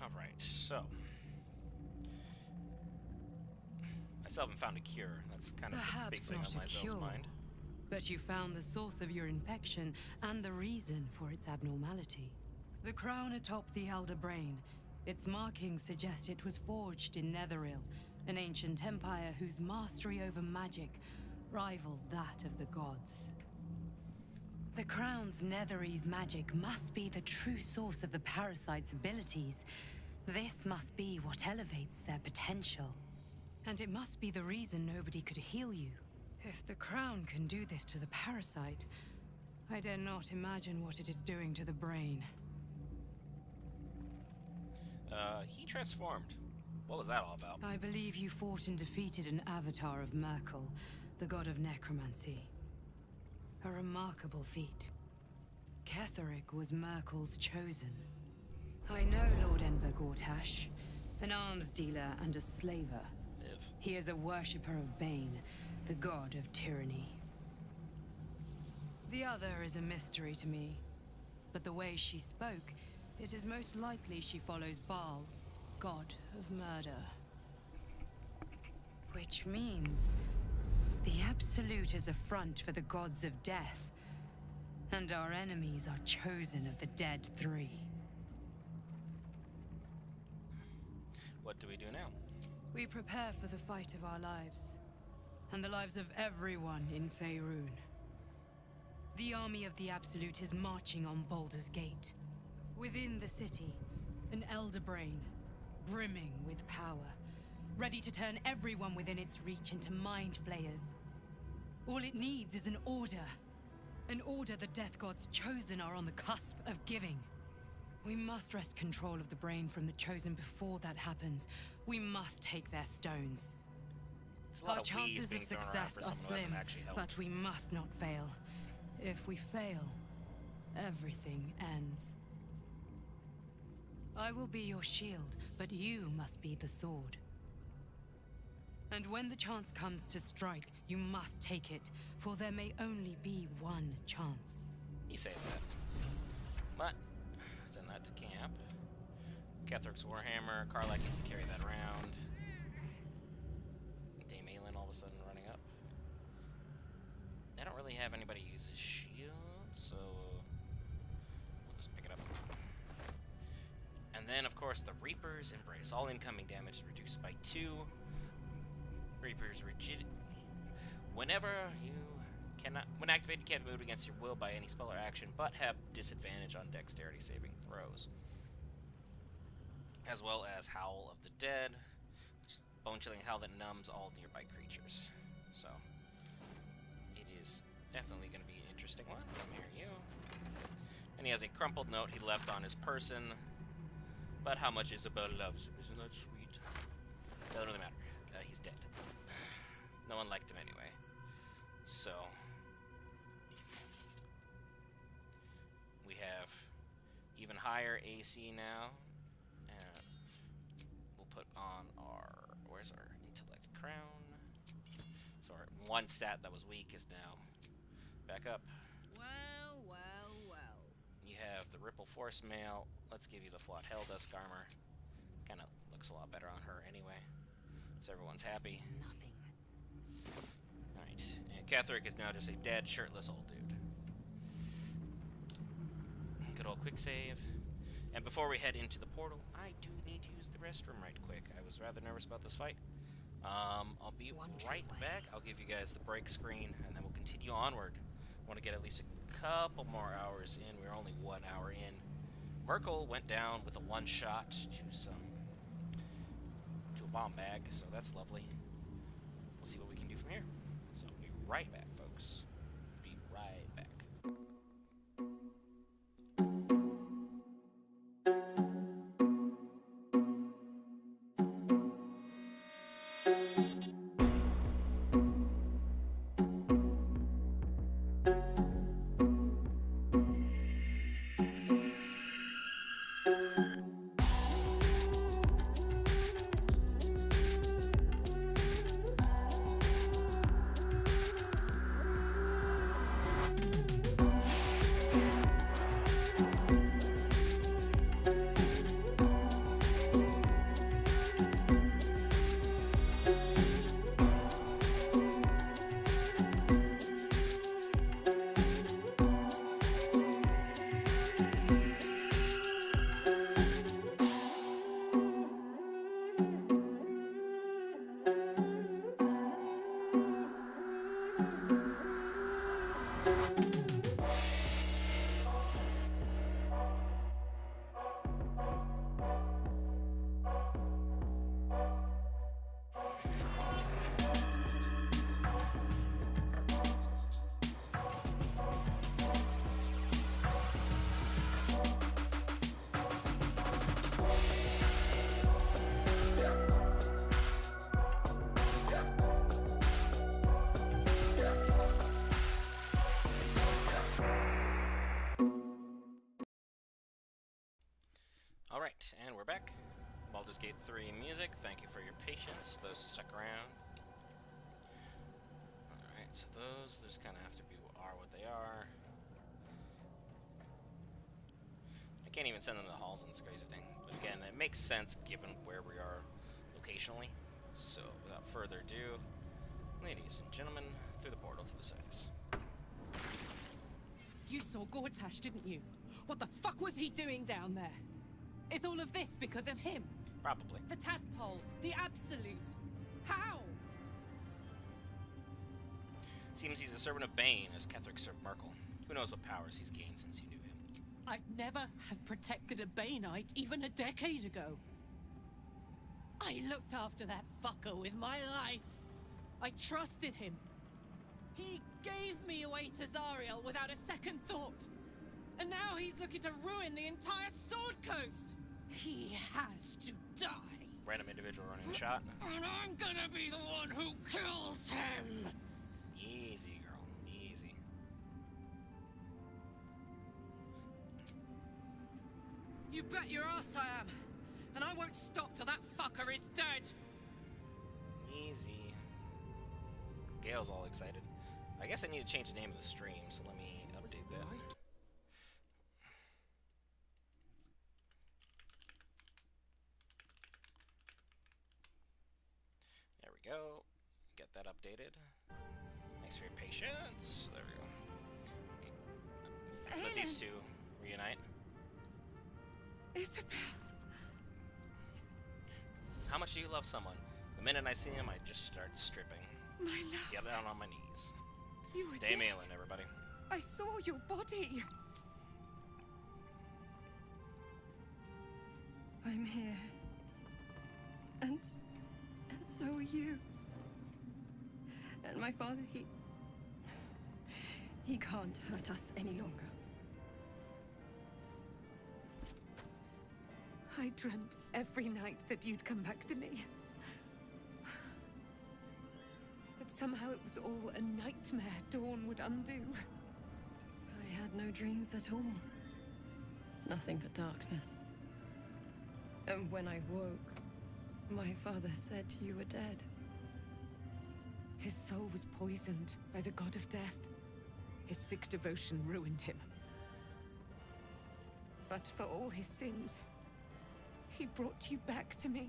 Alright, so. I still haven't found a cure. That's kind of a big Perhaps thing not on a Myzel's cure, mind. but you found the source of your infection and the reason for its abnormality. The crown atop the Elder Brain. Its markings suggest it was forged in Netheril, an ancient empire whose mastery over magic rivaled that of the gods. The crown's Netherese magic must be the true source of the parasite's abilities. This must be what elevates their potential. And it must be the reason nobody could heal you. If the crown can do this to the parasite, I dare not imagine what it is doing to the brain. He transformed. What was that all about? I believe you fought and defeated an avatar of MYRKUL, the god of necromancy. A remarkable feat. Ketheric was MYRKUL's chosen. I know Lord Enver Gortash, an arms dealer and a slaver. He is a worshipper of Bane, the god of tyranny. The other is a mystery to me, but the way she spoke, It is most likely she follows Baal, god of murder. Which means the Absolute is a front for the gods of death, and our enemies are chosen of the dead three. What do we do now? We prepare for the fight of our lives, and the lives of everyone in Faerun. The army of the Absolute is marching on Baldur's Gate. Within the city, an elder brain, brimming with power, ready to turn everyone within its reach into mind flayers. All it needs is an order. An order the Death Gods chosen are on the cusp of giving. We must wrest control of the brain from the Chosen before that happens. We must take their stones. Our chances of success are slim, but we must not fail. If we fail, everything ends. I will be your shield, but you must be the sword. And when the chance comes to strike, you must take it, for there may only be one chance. You say that. But, send that to camp. Kethric's Warhammer, Karlach can carry that around. Dame Aelin all of a sudden running up. I don't really have anybody use his shield, so we'll just pick it up. And then, of course, the Reaper's Embrace. All incoming damage is reduced by 2. Reaper's Rigidity. When activated, you can't move against your will by any spell or action, but have disadvantage on dexterity saving throws. As well as Howl of the Dead, which is bone-chilling howl that numbs all nearby creatures. So, it is definitely going to be an interesting one. Come here, you. And he has a crumpled note he left on his person. But how much Isabel loves him, isn't that sweet? Doesn't really matter. He's dead. No one liked him anyway. So, we have even higher AC now. And we'll put on our, where's our intellect crown? So our one stat that was weak is now back up. Well, well, well. You have the Ripple Force Mail. Let's give you the Flawed Helldusk armor. Kind of looks a lot better on her anyway. So everyone's happy. Nothing. Alright, and Ketheric is now just a dead, shirtless old dude. Good old quick save. And before we head into the portal, I do need to use the restroom right quick. I was rather nervous about this fight. I'll be right back. I'll give you guys the break screen, and then we'll continue onward. I want to get at least a couple more hours in. We're only 1 hour in. MYRKUL went down with a one-shot to a bomb bag, so that's lovely. We'll see what we can do from here. So be right back, folks. Be right back. Alright, and we're back. Baldur's Gate 3 music. Thank you for your patience, those who stuck around. Alright, so those kind of have to be what they are. And Can't even send them to the halls, and it's a crazy thing. But again, it makes sense given where we are locationally. So, without further ado, ladies and gentlemen, through the portal to the surface. You saw Gortash, didn't you? What the fuck was he doing down there? Is all of this because of him? Probably. The tadpole, the absolute. How? Seems he's a servant of Bane, as Ketheric served MYRKUL. Who knows what powers he's gained since you knew him. I'd never have protected a Baneite even a decade ago. I looked after that fucker with my life. I trusted him. He gave me away to Zariel without a second thought. And now he's looking to ruin the entire Sword Coast. He has to die. Random individual running the shot. And I'm gonna be the one who kills him. Easy, girl. Easy. You bet your ass I am. And I won't stop till that fucker is dead. Easy. Gale's all excited. I guess I need to change the name of the stream, so let me update that. There we go. Get that updated. Thanks for your patience. There we go. Okay. Let these two reunite. Isabel. How much do you love someone? The minute I see him, I just start stripping. My love. Get down on my knees. You were Dame dead. Aelin, everybody. I saw your body. I'm here. And so are you. And my father, he can't hurt us any longer. I dreamt every night that you'd come back to me. That somehow it was all a nightmare Dawn would undo. I had no dreams at all. Nothing but darkness. And when I woke, my father said you were dead. His soul was poisoned by the god of death. His sick devotion ruined him. But for all his sins, he brought you back to me.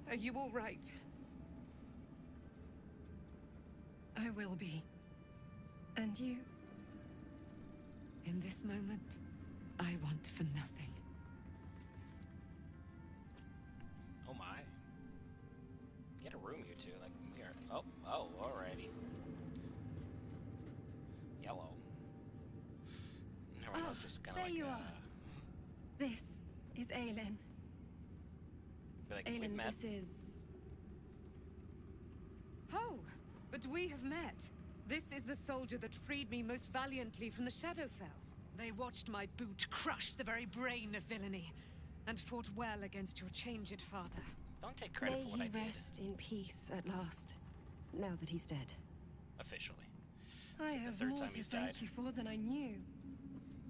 Are you all right? I will be. And you? In this moment, I want for nothing. Oh my. Get a room, you two. Like, we are. Oh, alrighty. Yellow. Everyone else just kind of there like. you are. This is Aelin. Be like, we've Aelin, met. this is... Oh, but we have met. This is the soldier that freed me most valiantly from the Shadowfell. They watched my boot crush the very brain of villainy, and fought well against your changed father. Don't take credit May for what I he did. rest in peace at last, now that he's dead. Officially. I It's like have the third more time to he's thank died. you for than I knew.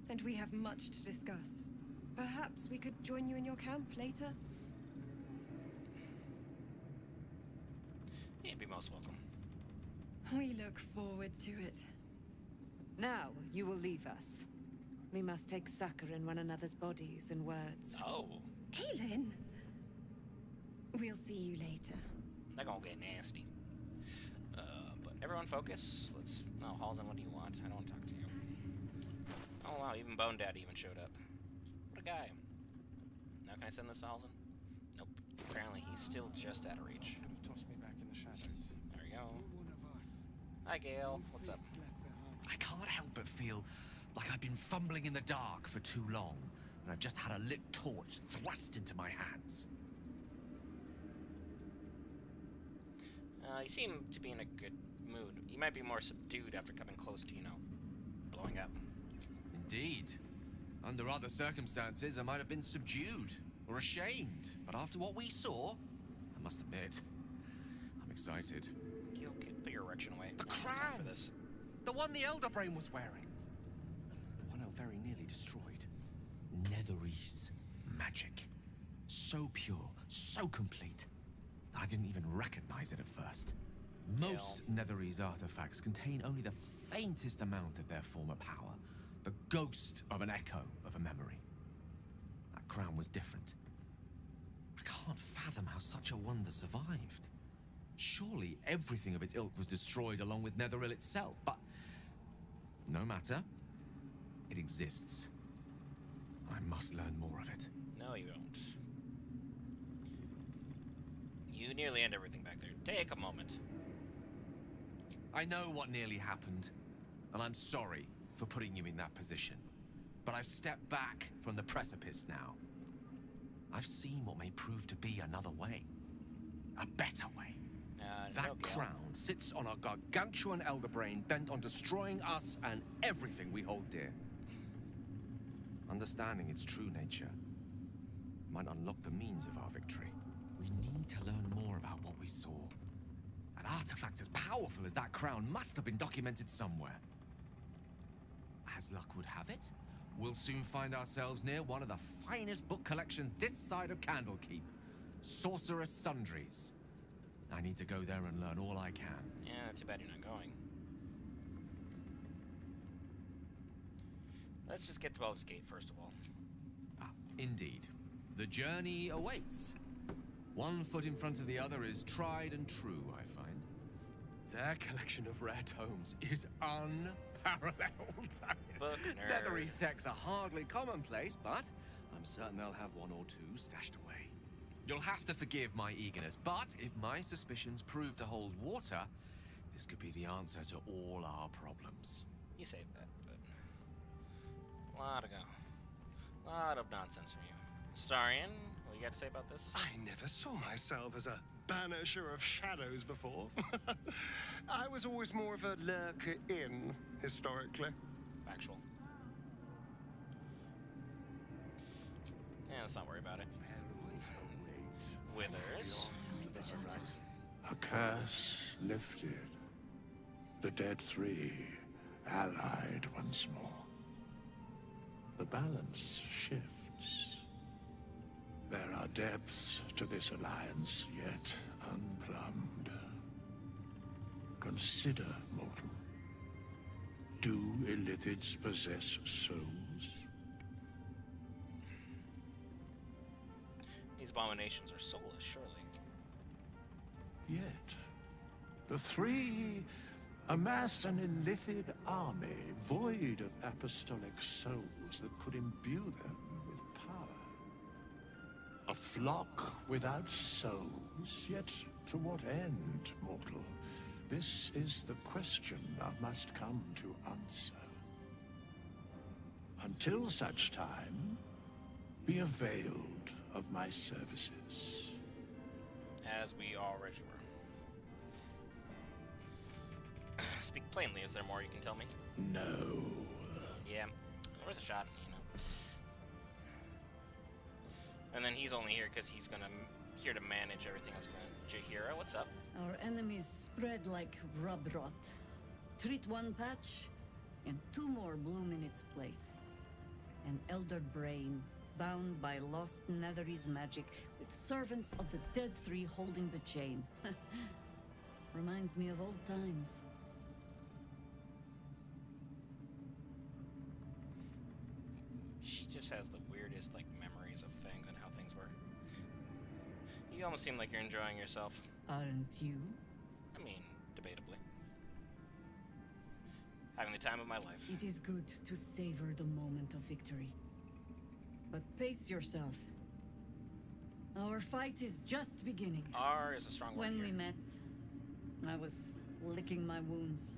And we have much to discuss. Perhaps we could join you in your camp later? You'd be most welcome. We look forward to it. Now, you will leave us. We must take succor in one another's bodies and words. Oh. Aelin! We'll see you later. They're gonna get nasty. But everyone focus. Let's... No, Halsey, what do you want? I don't want to talk to you. Oh wow, even Bone Daddy even showed up. What a guy. Now can I send this to Halsey? Nope. Apparently he's still just out of reach. Could have tossed me back in the shadows. There we go. Hi Gale, what's up? I can't help but feel like I've been fumbling in the dark for too long, and I've just had a lit torch thrust into my hands. You seem to be in a good mood. You might be more subdued after coming close to, blowing up. Indeed. Under other circumstances, I might have been subdued or ashamed, but after what we saw, I must admit, I'm excited. Gale, put your erection away. The There's no time for crown! this. The one the Elder Brain was wearing. The one I very nearly destroyed. Netherese magic. So pure, so complete, that I didn't even recognize it at first. Most Netherese artifacts contain only the faintest amount of their former power, The ghost of an echo of a memory. That crown was different. I can't fathom how such a wonder survived. Surely everything of its ilk was destroyed along with Netheril itself, but no matter. It exists. I must learn more of it. No, you don't. You nearly end everything back there. Take a moment. I know what nearly happened, and I'm sorry for putting you in that position. But I've stepped back from the precipice now. I've seen what may prove to be another way. A better way. That no, crown sits on a gargantuan elder brain bent on destroying us and everything we hold dear. Understanding its true nature might unlock the means of our victory. We need to learn more about what we saw. An artifact as powerful as that crown must have been documented somewhere. As luck would have it, we'll soon find ourselves near one of the finest book collections this side of Candlekeep. Sorcerous Sundries. I need to go there and learn all I can. Yeah, too bad you're not going. Let's just get to Baldur's Gate first of all. Ah, indeed. The journey awaits. One foot in front of the other is tried and true, I find. Their collection of rare tomes is unparalleled. Book nerd. Leathery sects are hardly commonplace, but I'm certain they'll have one or two stashed away. You'll have to forgive my eagerness, but if my suspicions prove to hold water, this could be the answer to all our problems. You say that, but lot of nonsense from you. Starion, what do you got to say about this? I never saw myself as a banisher of shadows before. I was always more of a lurker in, historically. Factual. Yeah, let's not worry about it. Withers. A curse lifted. The dead three allied once more. The balance shifts. There are depths to this alliance yet unplumbed. Consider, mortal. Do Illithids possess souls? These abominations are soulless, surely. Yet, the three amass an Illithid army void of apostolic souls that could imbue them with power. A flock without souls, yet to what end, mortal? This is the question thou must come to answer. Until such time, be availed of my services. As we already were. Speak plainly, is there more you can tell me? No. Yeah, worth a shot, you know. And then he's only here because he's here to manage everything else going on. Jaheira, what's up? Our enemies spread like rub rot. Treat one patch, and two more bloom in its place. An elder brain, bound by lost Netherese magic, with servants of the dead three holding the chain. Reminds me of old times. She just has the weirdest, memories of things and how things were. You almost seem like you're enjoying yourself. Aren't you? I mean, debatably. Having the time of my life. It is good to savor the moment of victory. But pace yourself. Our fight is just beginning. R is a strong word When here. we met, I was licking my wounds.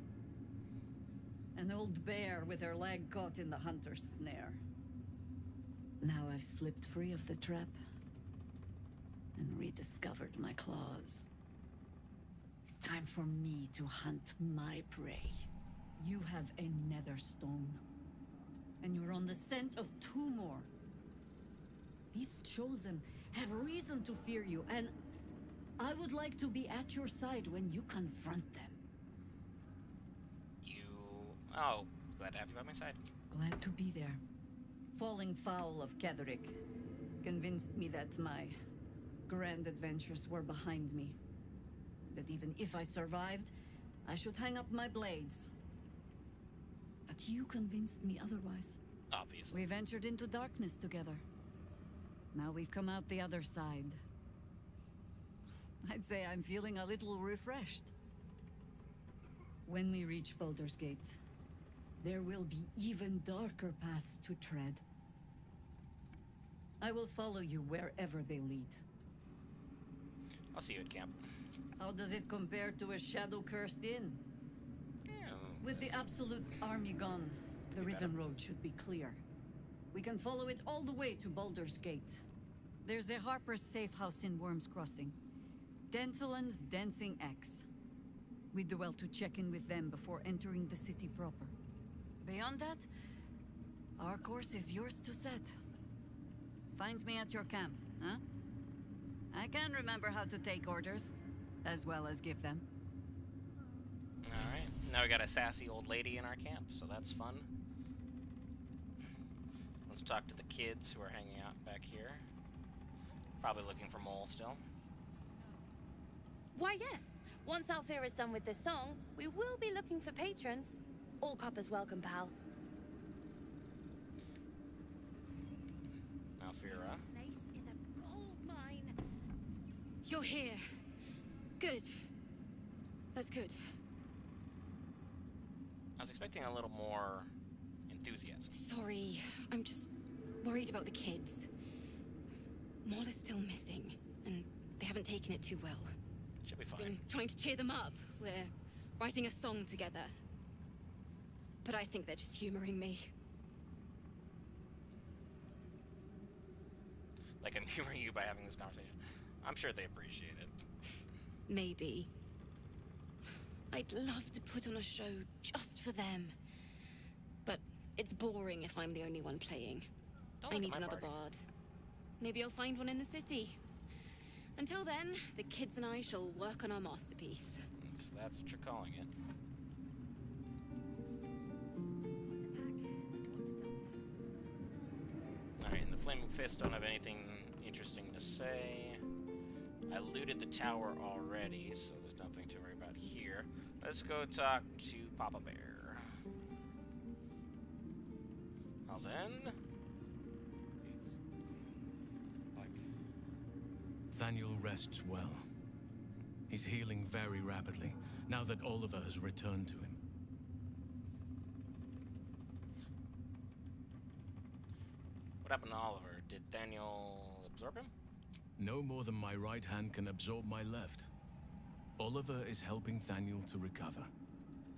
An old bear with her leg caught in the hunter's snare. Now I've slipped free of the trap and rediscovered my claws. It's time for me to hunt my prey. You have a nether stone, and you're on the scent of two more. These chosen have reason to fear you, and I would like to be at your side when you confront them. Oh, glad to have you by my side. Glad to be there. Falling foul of Ketherick convinced me that my grand adventures were behind me. That even if I survived, I should hang up my blades. But you convinced me otherwise. Obviously. We ventured into darkness together. Now we've come out the other side. I'd say I'm feeling a little refreshed. When we reach Baldur's Gate, there will be even darker paths to tread. I will follow you wherever they lead. I'll see you at camp. How does it compare to a shadow-cursed inn? With the Absolute's army gone, the Risen Road should be clear. We can follow it all the way to Baldur's Gate. There's a Harper's safe house in Worm's Crossing. Denthalen's Dancing Axe. We do well to check in with them before entering the city proper. Beyond that, our course is yours to set. Find me at your camp, huh? I can remember how to take orders, as well as give them. Alright, now we got a sassy old lady in our camp, so that's fun. Let's talk to the kids who are hanging out back here. Probably looking for Mole still. Why, yes. Once Alfira is done with this song, we will be looking for patrons. All coppers welcome, pal. Alfira. This place is a gold mine. You're here. Good. That's good. I was expecting a little more enthusiasm. Sorry, I'm just worried about the kids. Maul is still missing, and they haven't taken it too well. Should be fine. Been trying to cheer them up. We're writing a song together. But I think they're just humoring me. Like I'm humoring you by having this conversation. I'm sure they appreciate it. Maybe. I'd love to put on a show just for them. But it's boring if I'm the only one playing. I need another bard. Maybe I'll find one in the city. Until then, the kids and I shall work on our masterpiece. If that's what you're calling it. Alright, and the Flaming Fist don't have anything interesting to say. I looted the tower already, so there's nothing to worry about here. Let's go talk to Papa Bear. How's in? It's like Thaniel rests well. He's healing very rapidly, now that Oliver has returned to him. What happened to Oliver? Did Thaniel absorb him? No more than my right hand can absorb my left. Oliver is helping Thaniel to recover.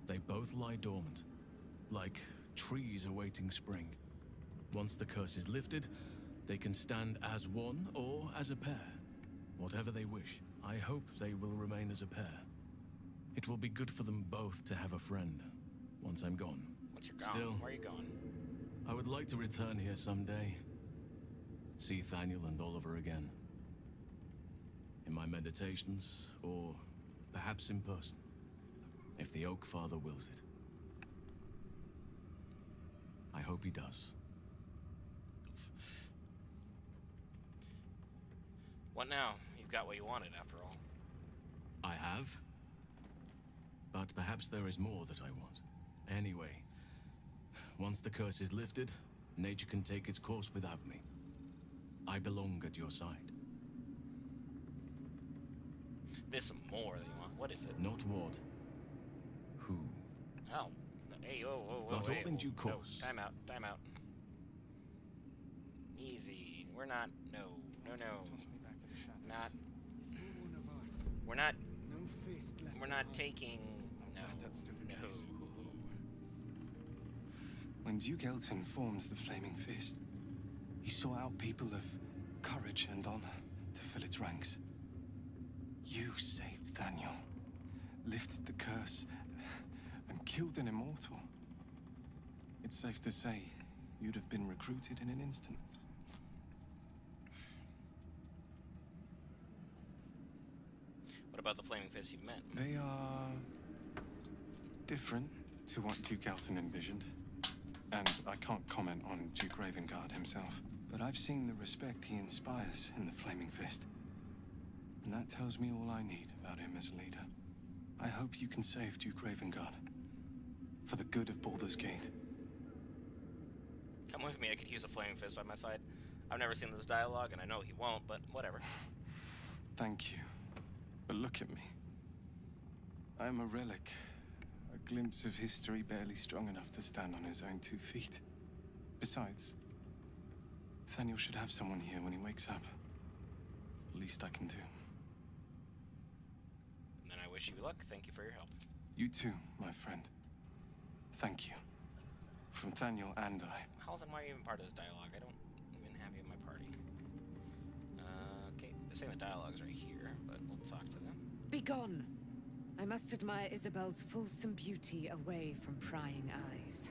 They both lie dormant, like trees awaiting spring. Once the curse is lifted, they can stand as one or as a pair. Whatever they wish, I hope they will remain as a pair. It will be good for them both to have a friend, once I'm gone. Once you're gone, Still, where are you going? I would like to return here someday. See Thaniel and Oliver again. In my meditations, or perhaps in person, if the Oak Father wills it. I hope he does. What now? You've got what you wanted, after all. I have. But perhaps there is more that I want. Anyway, once the curse is lifted, nature can take its course without me. I belong at your side. There's some more that you want. What is it? Not what. Who. Oh. Hey, whoa, whoa, whoa, Not hey, all in due no, course. time out, time out. Easy. We're not. No. Not. We're not. We're not taking. No. That's still the No. case. When Duke Elton formed the Flaming Fist, he sought out people of courage and honor to fill its ranks. You saved Thaniel, lifted the curse, and killed an immortal. It's safe to say you'd have been recruited in an instant. What about the Flaming Fists you've met? They are different to what Duke Elton envisioned. And I can't comment on Duke Ravengard himself. But I've seen the respect he inspires in the Flaming Fist. And that tells me all I need about him as a leader. I hope you can save Duke Ravengard. For the good of Baldur's Gate. Come with me, I could use a flaming fist by my side. I've never seen this dialogue, and I know he won't, but whatever. Thank you. But look at me. I am a relic. A glimpse of history barely strong enough to stand on his own 2 feet. Besides, Nathaniel should have someone here when he wakes up. It's the least I can do. And then I wish you luck. Thank you for your help. You too, my friend. Thank you. From Nathaniel and I. How's and why are you even part of this dialogue? I don't even have you in my party. Okay, they're saying the dialogue's right here, but we'll talk to them. Begone! I must admire Isabel's fulsome beauty away from prying eyes.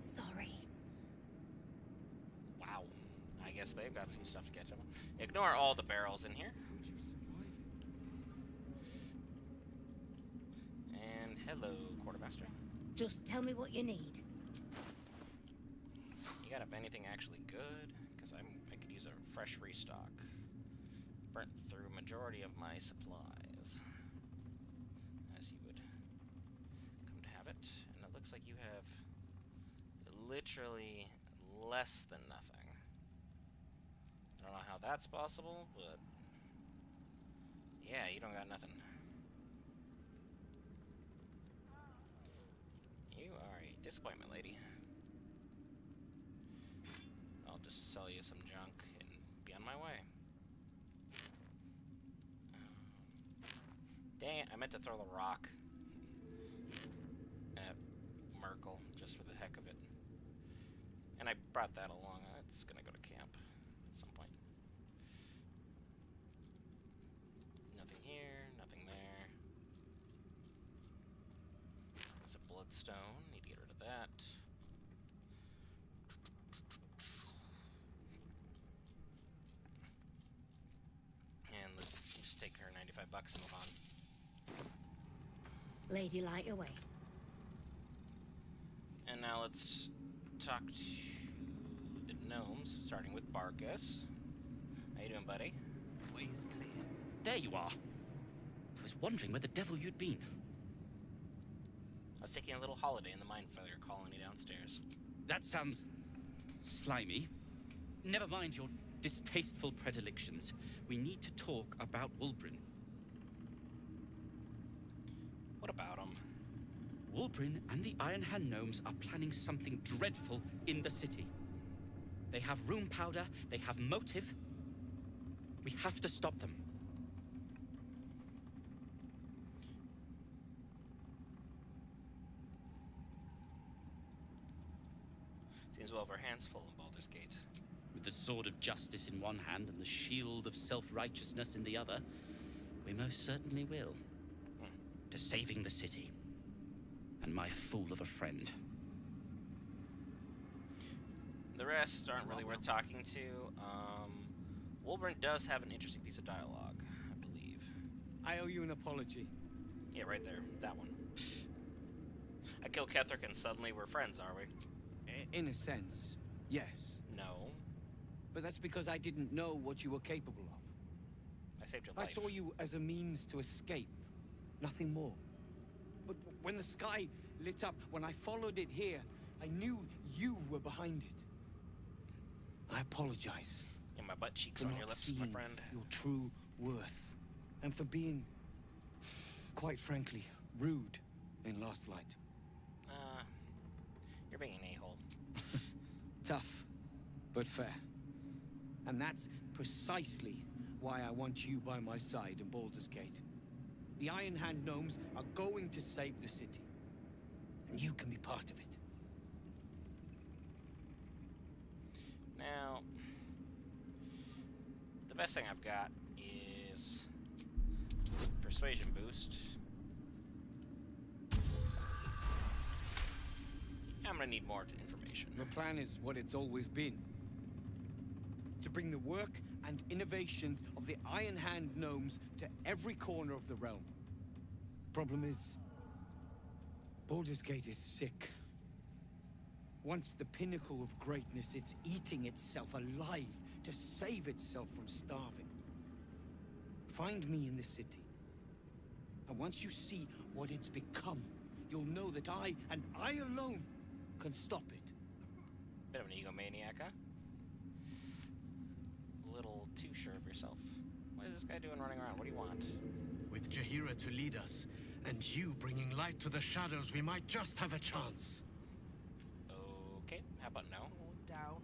Sorry. Wow. I guess they've got some stuff to catch up on. Ignore all the barrels in here. And hello, Quartermaster. Just tell me what you need. You got anything actually good? Because I could use a fresh restock. Burnt through majority of my supplies, as you would come to have it. And it looks like you have literally less than nothing. I don't know how that's possible, but yeah, you don't got nothing. You are a disappointment, lady. I'll just sell you some junk and be on my way. Dang it, I meant to throw the rock at MYRKUL, just for the heck of it. And I brought that along. It's gonna go to camp at some point. Nothing here, nothing there. There's a bloodstone, need to get rid of that. And let's just take her $95 and move on. Lady, light your way. And now let's talk to the gnomes, starting with Barkus. How you doing, buddy? The way is clear. There you are. I was wondering where the devil you'd been. I was taking a little holiday in the Mind Failure colony downstairs. That sounds slimy. Never mind your distasteful predilections. We need to talk about Wulbren. What about him? Wulbren and the Iron Hand gnomes are planning something dreadful in the city. They have room powder, they have motive. We have to stop them. Seems well have our hands full in Baldur's Gate. With the sword of justice in one hand and the shield of self-righteousness in the other, we most certainly will. To saving the city. And my fool of a friend. The rest aren't really worth talking to. Wulbren does have an interesting piece of dialogue, I believe. I owe you an apology. Yeah, right there. That one. I killed Ketherick and suddenly we're friends, are we? In a sense, yes. No. But that's because I didn't know what you were capable of. I saved your I life. saw you as a means to escape. Nothing more. But when the sky lit up, when I followed it here, I knew you were behind it. I apologize. And my butt cheeks for on not your lips, seeing my friend. your true worth. And for being, quite frankly, rude in Last Light. You're being an a-hole. Tough, but fair. And that's precisely why I want you by my side in Baldur's Gate. The Iron Hand gnomes are going to save the city. And you can be part of it. Now, the best thing I've got is persuasion boost. I'm gonna need more information. The plan is what it's always been. To bring the work and innovations of the Iron Hand gnomes to every corner of the realm. Problem is, Baldur's Gate is sick. Once the pinnacle of greatness, it's eating itself alive to save itself from starving. Find me in the city. And once you see what it's become, you'll know that I, and I alone, can stop it. Bit of an egomaniac, huh? A little too sure of yourself. What is this guy doing running around? What do you want? With Jaheira to lead us, and you bringing light to the shadows, we might just have a chance. Okay, how about no? Down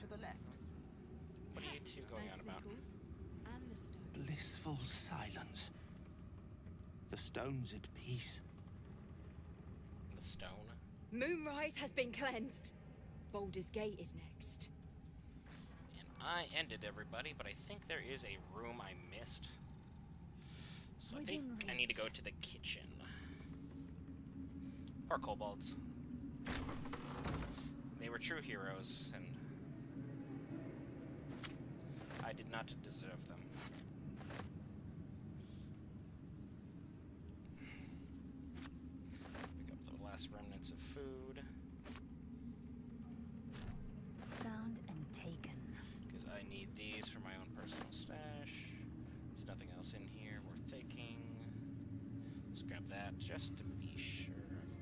to the left. What are you two going on about? And the stone. Blissful silence. The stone's at peace. The stone? Moonrise has been cleansed. Baldur's Gate is next. And I ended everybody, but I think there is a room I missed. So I think I need to go to the kitchen. Poor kobolds. They were true heroes, and I did not deserve them. Pick up the last remnants of food. Found and taken. Because I need these for my own personal stash. There's nothing else in here worth taking. Let's grab that just to be sure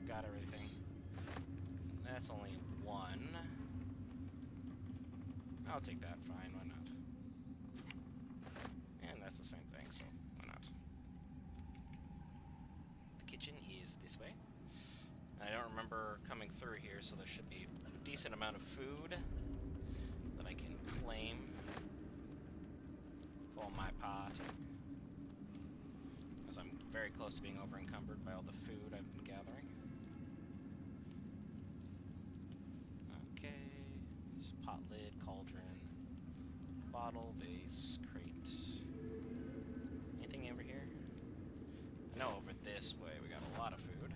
I've got everything. That's only one. I'll take that, fine, why not? And that's the same thing, so why not? The kitchen is this way. I don't remember coming through here, so there should be a decent amount of food that I can claim for my party. Because I'm very close to being over encumbered by all the food I've been gathering. Okay, there's pot lid, cauldron, bottle, vase, crate. Anything over here? I know over this way we got a lot of food.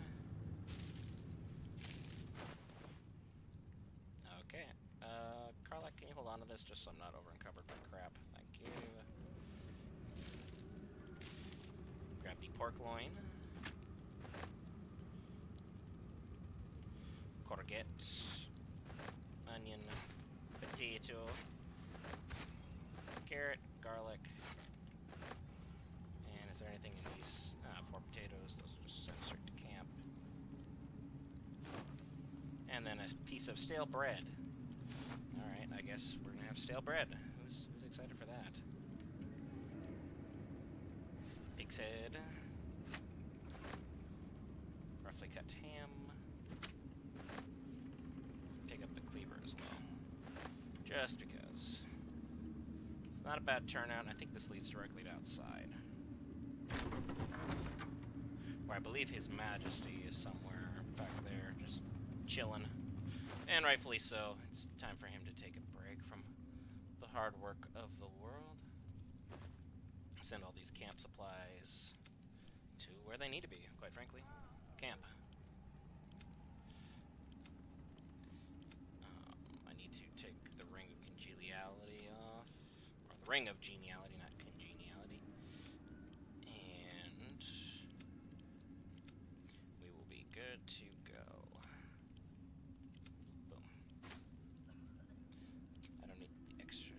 Okay, Carla, can you hold on to this just so I'm not over encumbered by crap? Thank you. Grab the pork loin. Courgette. Onion. Potato. Carrot. Garlic. And is there anything in these? 4 potatoes. Those are just sent straight to camp. And then a piece of stale bread. Alright, I guess we're gonna have stale bread. Who's excited for that? Pig's head. Roughly cut ham. Pick up the cleaver as well. Just because. It's not a bad turnout, and I think this leads directly to outside. Where I believe His Majesty is somewhere back there, just chilling. And rightfully so. It's time for him to take a break from the hard work of the world. Send all these camp supplies to where they need to be, quite frankly. Camp. I need to take the Ring of Congeniality off. Or the Ring of Geniality, not Congeniality. And we will be good to go. Boom. I don't need the extra.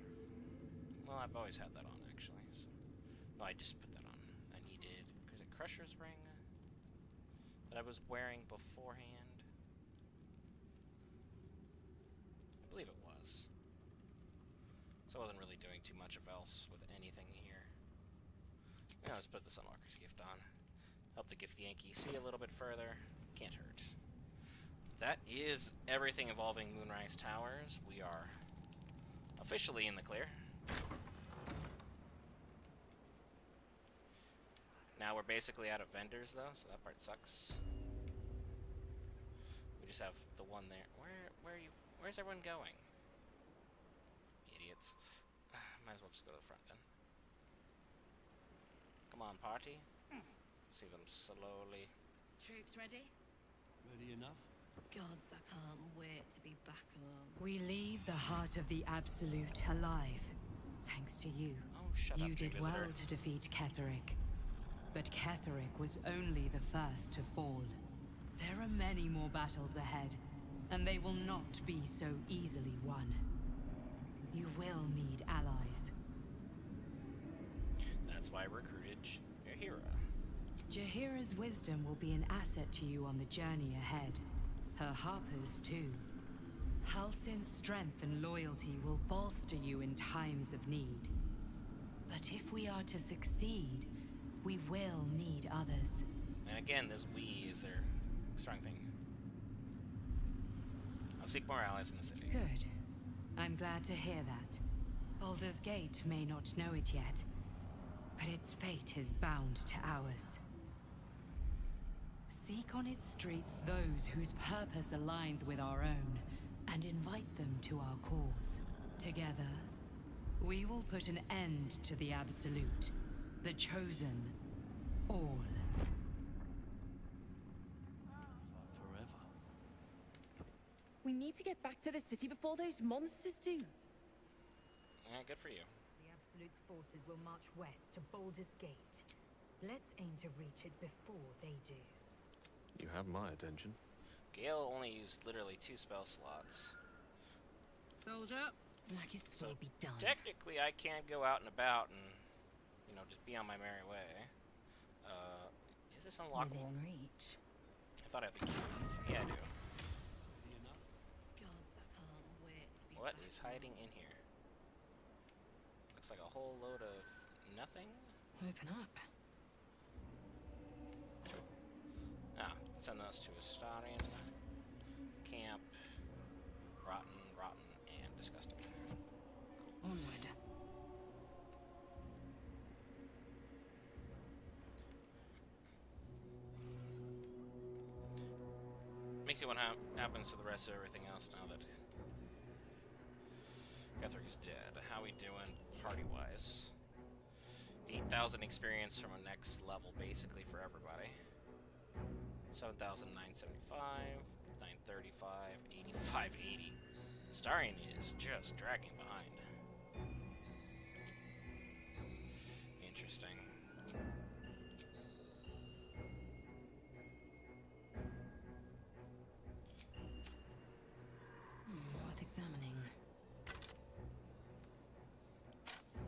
Well, I've always had that on, actually. So. No, I just put that on. I needed, is it Crusher's Ring that I was wearing beforehand? I believe it was. So I wasn't really doing too much else with anything here. Yeah, let's put the Sunwalker's Gift on. Help the Gift Yankee see a little bit further. Can't hurt. That is everything involving Moonrise Towers. We are officially in the clear. Now we're basically out of vendors, though, so that part sucks. We just have the one there. Where's everyone going? Idiots. Might as well just go to the front, then. Come on, party. See them slowly. Troops ready? Ready enough? Gods, I can't wait to be back home. We leave the heart of the Absolute alive, thanks to you. Oh, shut up, You did visitor. well to defeat Ketheric. But Ketheric was only the first to fall. There are many more battles ahead, and they will not be so easily won. You will need allies. That's why I recruited Jaheira. Jaheira's wisdom will be an asset to you on the journey ahead. Her harpers, too. Halsin's strength and loyalty will bolster you in times of need. But if we are to succeed, we will need others. And again, this we is their strong thing. I'll seek more allies in the city. Good. I'm glad to hear that. Baldur's Gate may not know it yet, but its fate is bound to ours. Seek on its streets those whose purpose aligns with our own, and invite them to our cause. Together, we will put an end to the Absolute, the Chosen, all. Forever. We need to get back to the city before those monsters do. Yeah, good for you. The Absolute's forces will march west to Baldur's Gate. Let's aim to reach it before they do. You have my attention. Gale only used literally 2 spell slots. Soldier, Nuggets will be done. Technically, I can't go out and about and, you know, just be on my merry way. Is this unlockable? Within reach. I thought I had the key. Yeah, I do. Gods, I can't wait to be What back. is hiding in here? Looks like a whole load of nothing. Open up. Ah, send those to Astarian. Camp. Rotten, and disgusting. Onward. Makes you wonder what happens to the rest of everything else now that Ketherick is dead. How we doing party-wise? 8,000 experience from a next level, basically, for everybody. 7,975, 935, 8580. Starian is just dragging behind. Interesting. Worth examining.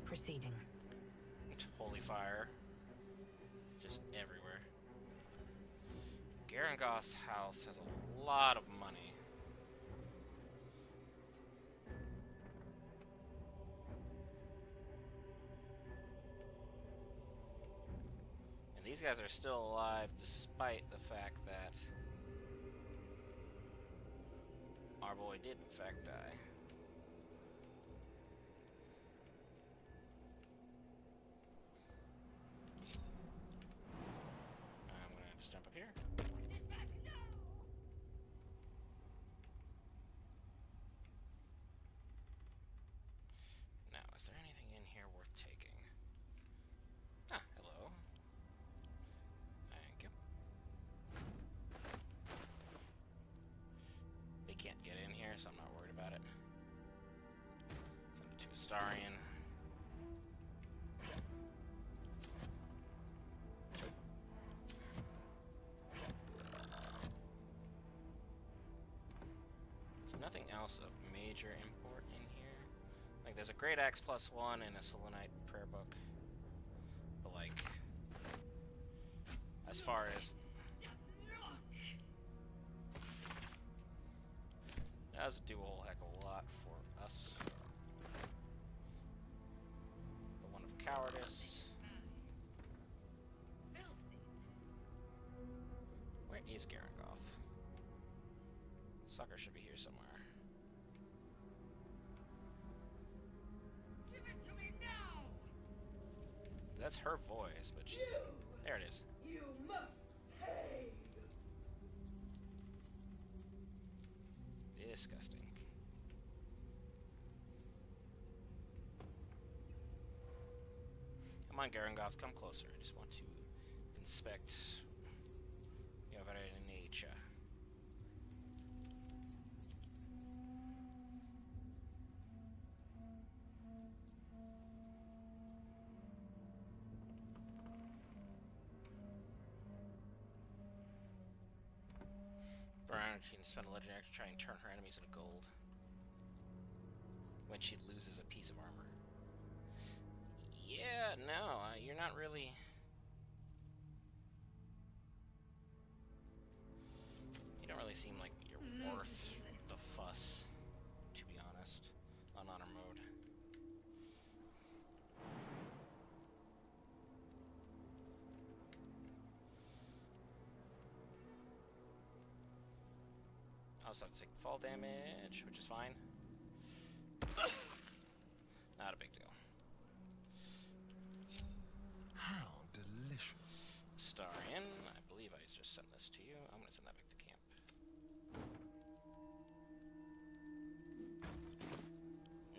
Proceeding. Holy fire. Just everywhere. Garangoth's house has a lot of money. And these guys are still alive despite the fact that our boy did in fact die. I'm gonna just jump up here. Now, is there anything in here worth taking? Ah, hello. Thank you. They can't get in here, so I'm not worried about it. Send it to Astarian. There's nothing else of major import in here. Like, there's a Great Axe +1 and a Selenite prayer book. But, like, as far as... that does do a whole heck of a lot for us. The One of Cowardice. Where is Garangoth? Sucker should be here somewhere. Give it to me now! That's her voice, but she's... there it is. You must pay! Disgusting. Come on, Garangoth, come closer. I just want to inspect your very nature. Brian can spend a legendary to try and turn her enemies into gold when she loses a piece of armor. Yeah, no, you're not really... you don't really seem like you're worth the fuss. I also have to take fall damage, which is fine. Not a big deal. How delicious. Starion, I believe I just sent this to you. I'm going to send that back to camp.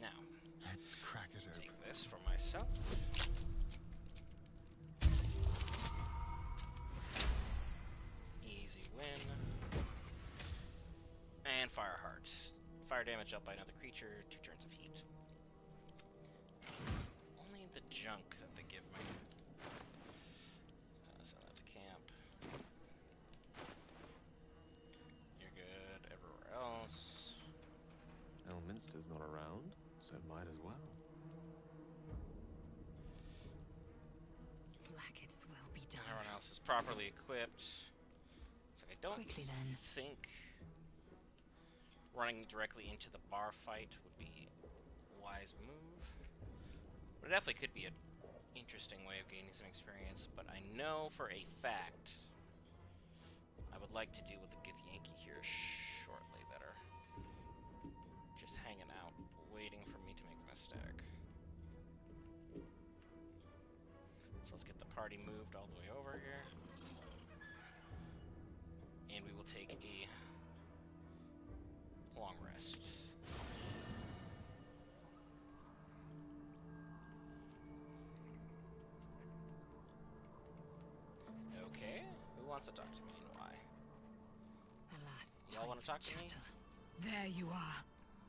Now, let's crack it open. Take this for myself. Easy win. And Fire Heart. Fire damage up by another creature, 2 turns of heat. It's only the junk that they give me. Send that to camp. You're good everywhere else. Elminster's not around, so might as well. Blackets will be done. Everyone else is properly equipped. So I don't think running directly into the bar fight would be a wise move. But it definitely could be an interesting way of gaining some experience. But I know for a fact I would like to deal with the Githyanki here shortly that are just hanging out, waiting for me to make a mistake. So let's get the party moved all the way over here. And we will take a long rest. Okay, who wants to talk to me and why? Alas, y'all want to talk to me? There you are.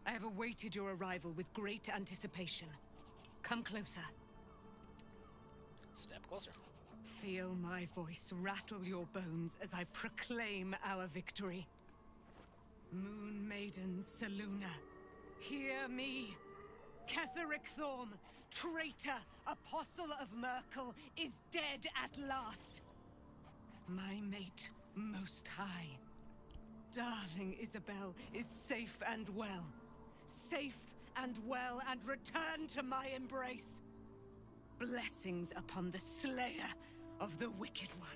I have awaited your arrival with great anticipation. Come closer. Step closer. Feel my voice rattle your bones as I proclaim our victory. Moon Maiden Selûne, hear me. Ketheric Thorm, traitor, apostle of MYRKUL, is dead at last. My mate, Most High. Darling Isabel is safe and well. Safe and well, and returned to my embrace. Blessings upon the slayer of the Wicked One.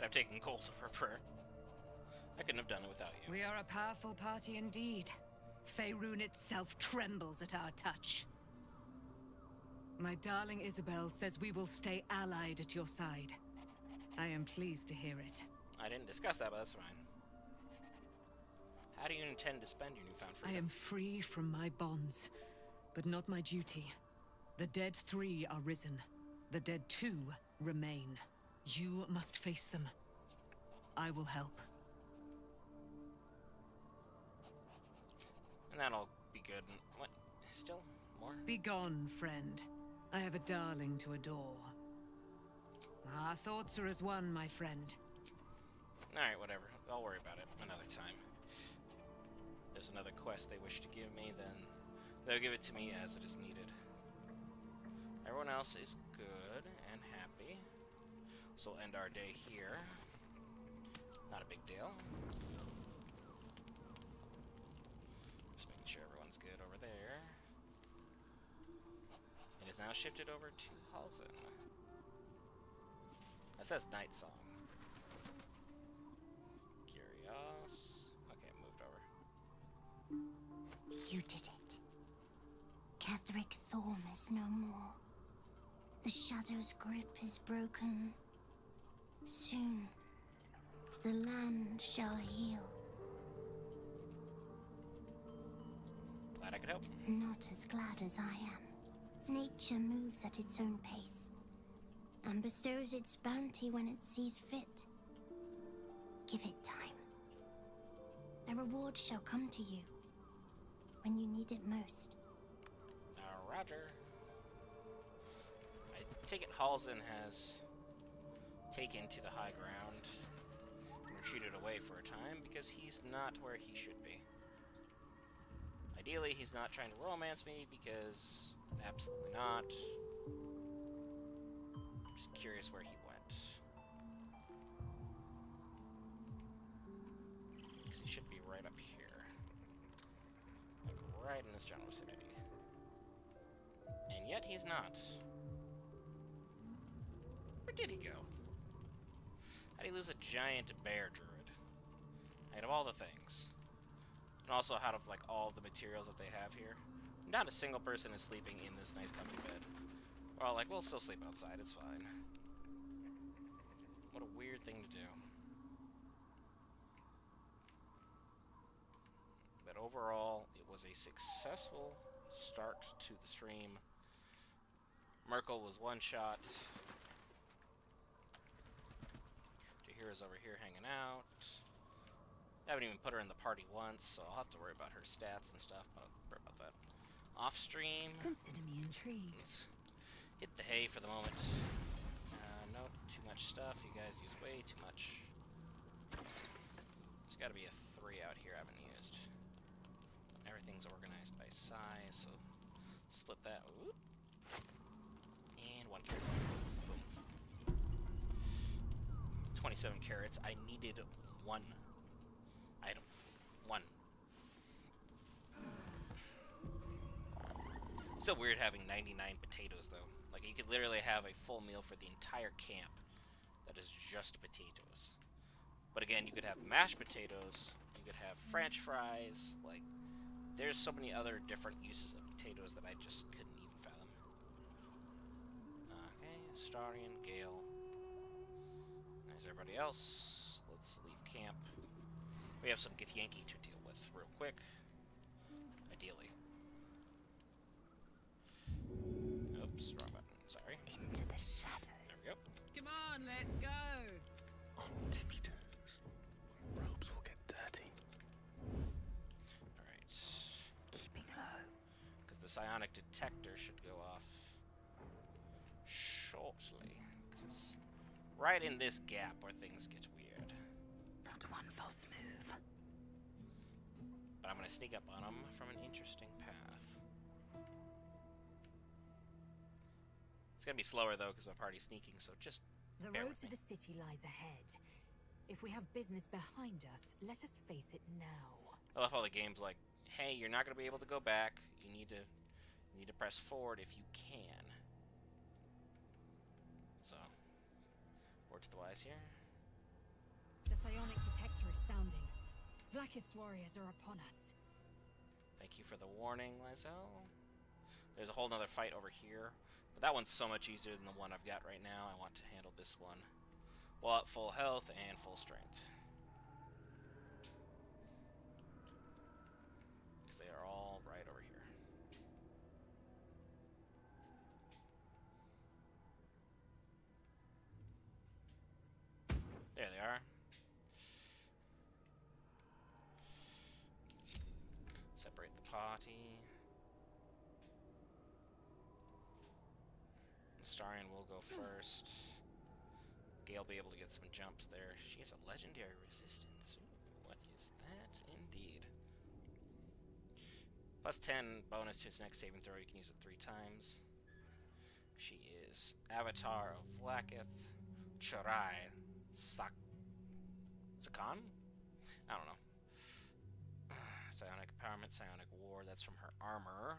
I've taken gold of her prayer. I couldn't have done it without you. We are a powerful party indeed. Faerun itself trembles at our touch. My darling Isabel says we will stay allied at your side. I am pleased to hear it. I didn't discuss that, but that's fine. How do you intend to spend your newfound freedom? I am free from my bonds, but not my duty. The dead 3 are risen. The dead 2 remain. You must face them. I will help. And that'll be good. What? Still? More? Begone, friend. I have a darling to adore. Our thoughts are as one, my friend. Alright, whatever. I'll worry about it another time. If there's another quest they wish to give me, then they'll give it to me as it is needed. Everyone else is good and happy. So we'll end our day here. Not a big deal. Just making sure everyone's good over there. It is now shifted over to Halsin. That says Night Song. Curious. Okay, moved over. You did it. Ketheric Thorm is no more. The Shadow's grip is broken. Soon, the land shall heal. Glad I could help. Not as glad as I am. Nature moves at its own pace, and bestows its bounty when it sees fit. Give it time. A reward shall come to you when you need it most. Roger. I take it Halsin has taken to the high ground and retreated away for a time because he's not where he should be. Ideally, he's not trying to romance me because absolutely not. I'm just curious where he went. Because he should be right up here. Like right in this general vicinity. And yet he's not. Where did he go? How do you lose a giant bear druid? Out of all the things. And also out of, like, all the materials that they have here. Not a single person is sleeping in this nice comfy bed. We're all like, we'll still sleep outside, it's fine. What a weird thing to do. But overall, it was a successful start to the stream. MYRKUL was one shot. Jahira's over here hanging out. I haven't even put her in the party once, so I'll have to worry about her stats and stuff, but I'll worry about that off stream. Consider me intrigued. Let's hit the hay for the moment. Nope, too much stuff. You guys use way too much. There's got to be a 3 out here I haven't used. Everything's organized by size, so split that. Whoop. And 1 carrot. Boom. 27 carrots. I needed 1 item. 1. Still weird having 99 potatoes, though. Like, you could literally have a full meal for the entire camp that is just potatoes. But again, you could have mashed potatoes, you could have French fries, like, there's so many other different uses of potatoes that I just couldn't even fathom. Okay, Astarion, Gale. There's everybody else. Let's leave camp. We have some Githyanki to deal with real quick. Ideally. Oops, wrong button. Sorry. Into the shadows. There we go. Come on, let's go. On tippy toes. Robes will get dirty. Alright. Keeping low. Because the psionic detector should go off shortly. Because it's right in this gap where things get weird. Not one false move. But I'm going to sneak up on them from an interesting path. It's going to be slower, though, because my party's sneaking, so just The bear road with to me. the city lies ahead. If we have business behind us, let us face it now. I love how the game's like, hey, you're not going to be able to go back. You need to press forward if you can. So, word to the wise here. The psionic detector is sounding. Vlaakith's warriors are upon us. Thank you for the warning, Lizelle. There's a whole nother fight over here. But that one's so much easier than the one I've got right now. I want to handle this one while at full health and full strength. Because they are all right over here. There they are. Separate the party. Astarion will go first. Gale will be able to get some jumps there. She has a legendary resistance. Ooh, what is that? Indeed. Plus 10 bonus to his next saving throw. You can use it 3 times. She is Avatar of Vlaakith. Charai. Sakan? I don't know. Psionic Empowerment, Psionic War. That's from her armor.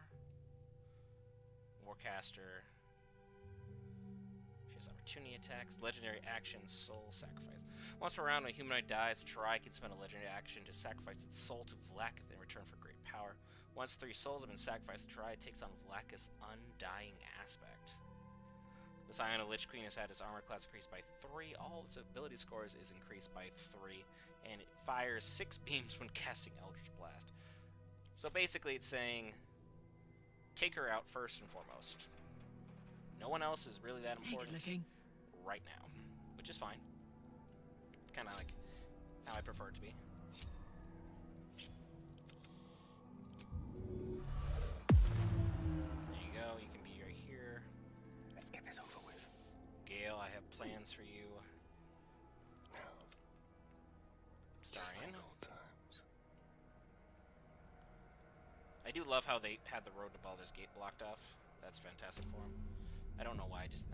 Warcaster. She has opportunity attacks. Legendary action, Soul Sacrifice. Once per round, when a humanoid dies, the Charai can spend a legendary action to sacrifice its soul to Vlaakith in return for great power. Once 3 souls have been sacrificed, the Charai takes on Vlaakith's undying aspect. The Psionic Lich Queen has had its armor class increased by 3. All its ability scores is increased by 3. And it fires 6 beams when casting Eldritch Blast. So basically it's saying, take her out first and foremost. No one else is really that important right now, which is fine. It's kind of like how I prefer it to be. There you go, you can be right here. Let's get this over with. Gale, I have plans for you. Astarion. I do love how they had the road to Baldur's Gate blocked off. That's fantastic for them. I don't know why, just...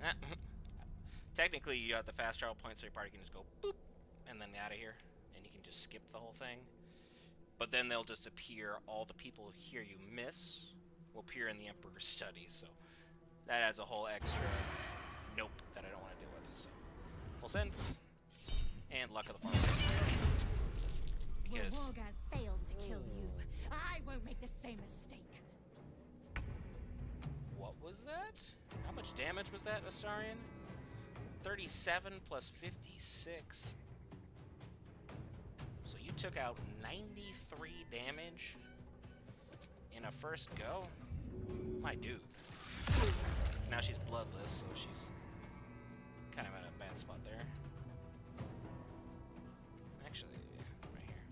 Technically, you got the fast travel point, so your party can just go boop, and then out of here. And you can just skip the whole thing. But then they'll just appear, all the people here you miss will appear in the Emperor's study, so that adds a whole extra nope that I don't want to deal with. So, full send. And luck of the farmers. Because Wargaz failed to kill you. I won't make the same mistake. what was that? How much damage was that, Astarion? 37 plus 56. So you took out 93 damage in a first go? My dude. Now she's bloodless, so she's kind of at a bad spot there. Actually, right here.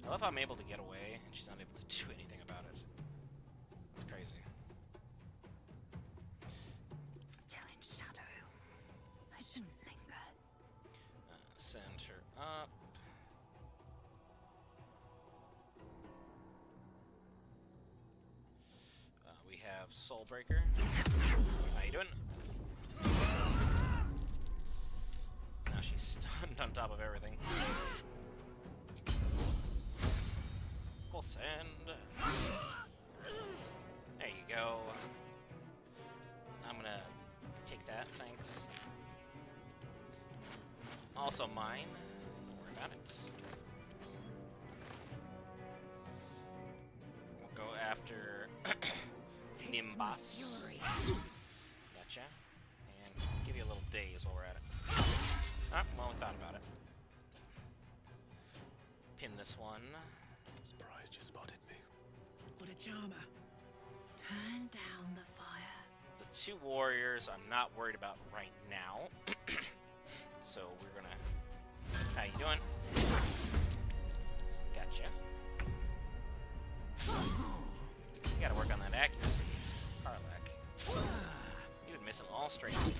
I love how I'm able to get away, and she's not able to do anything about it. It's crazy. Still in shadow. I shouldn't linger. Send her up. We have Soulbreaker. How you doing? Now she's stunned on top of everything. We'll send. There you go. I'm gonna take that, thanks. Also mine. Don't worry about it. We'll go after Nimbus. Gotcha. And give you a little daze while we're at it. Ah, well, we thought about it. Pin this one. Surprised you spotted me. What a charmer. Turn down the fire. The two warriors I'm not worried about right now. So we're gonna... How you doing? Gotcha. You gotta work on that accuracy, Karlak. You've been missing all straight. That'll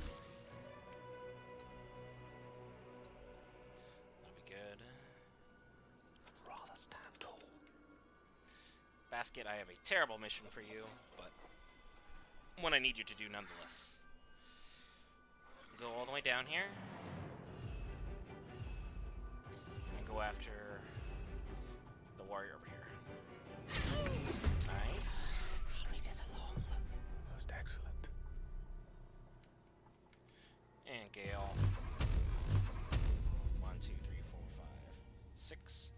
be good. Rather stand tall. Basket, I have a terrible mission for you, but one I need you to do nonetheless. Go all the way down here. And go after the warrior over here. Nice. Hurry this along. Most excellent. And Gale. 1, 2, 3, 4, 5, 6,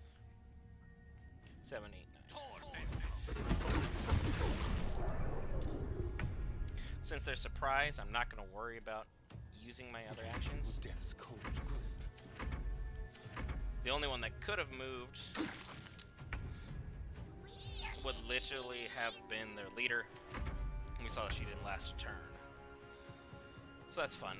7, 8, 9. Since they're surprised, I'm not going to worry about using my other actions. Death's cold grip. The only one that could have moved would literally have been their leader. We saw she didn't last a turn. So that's fun.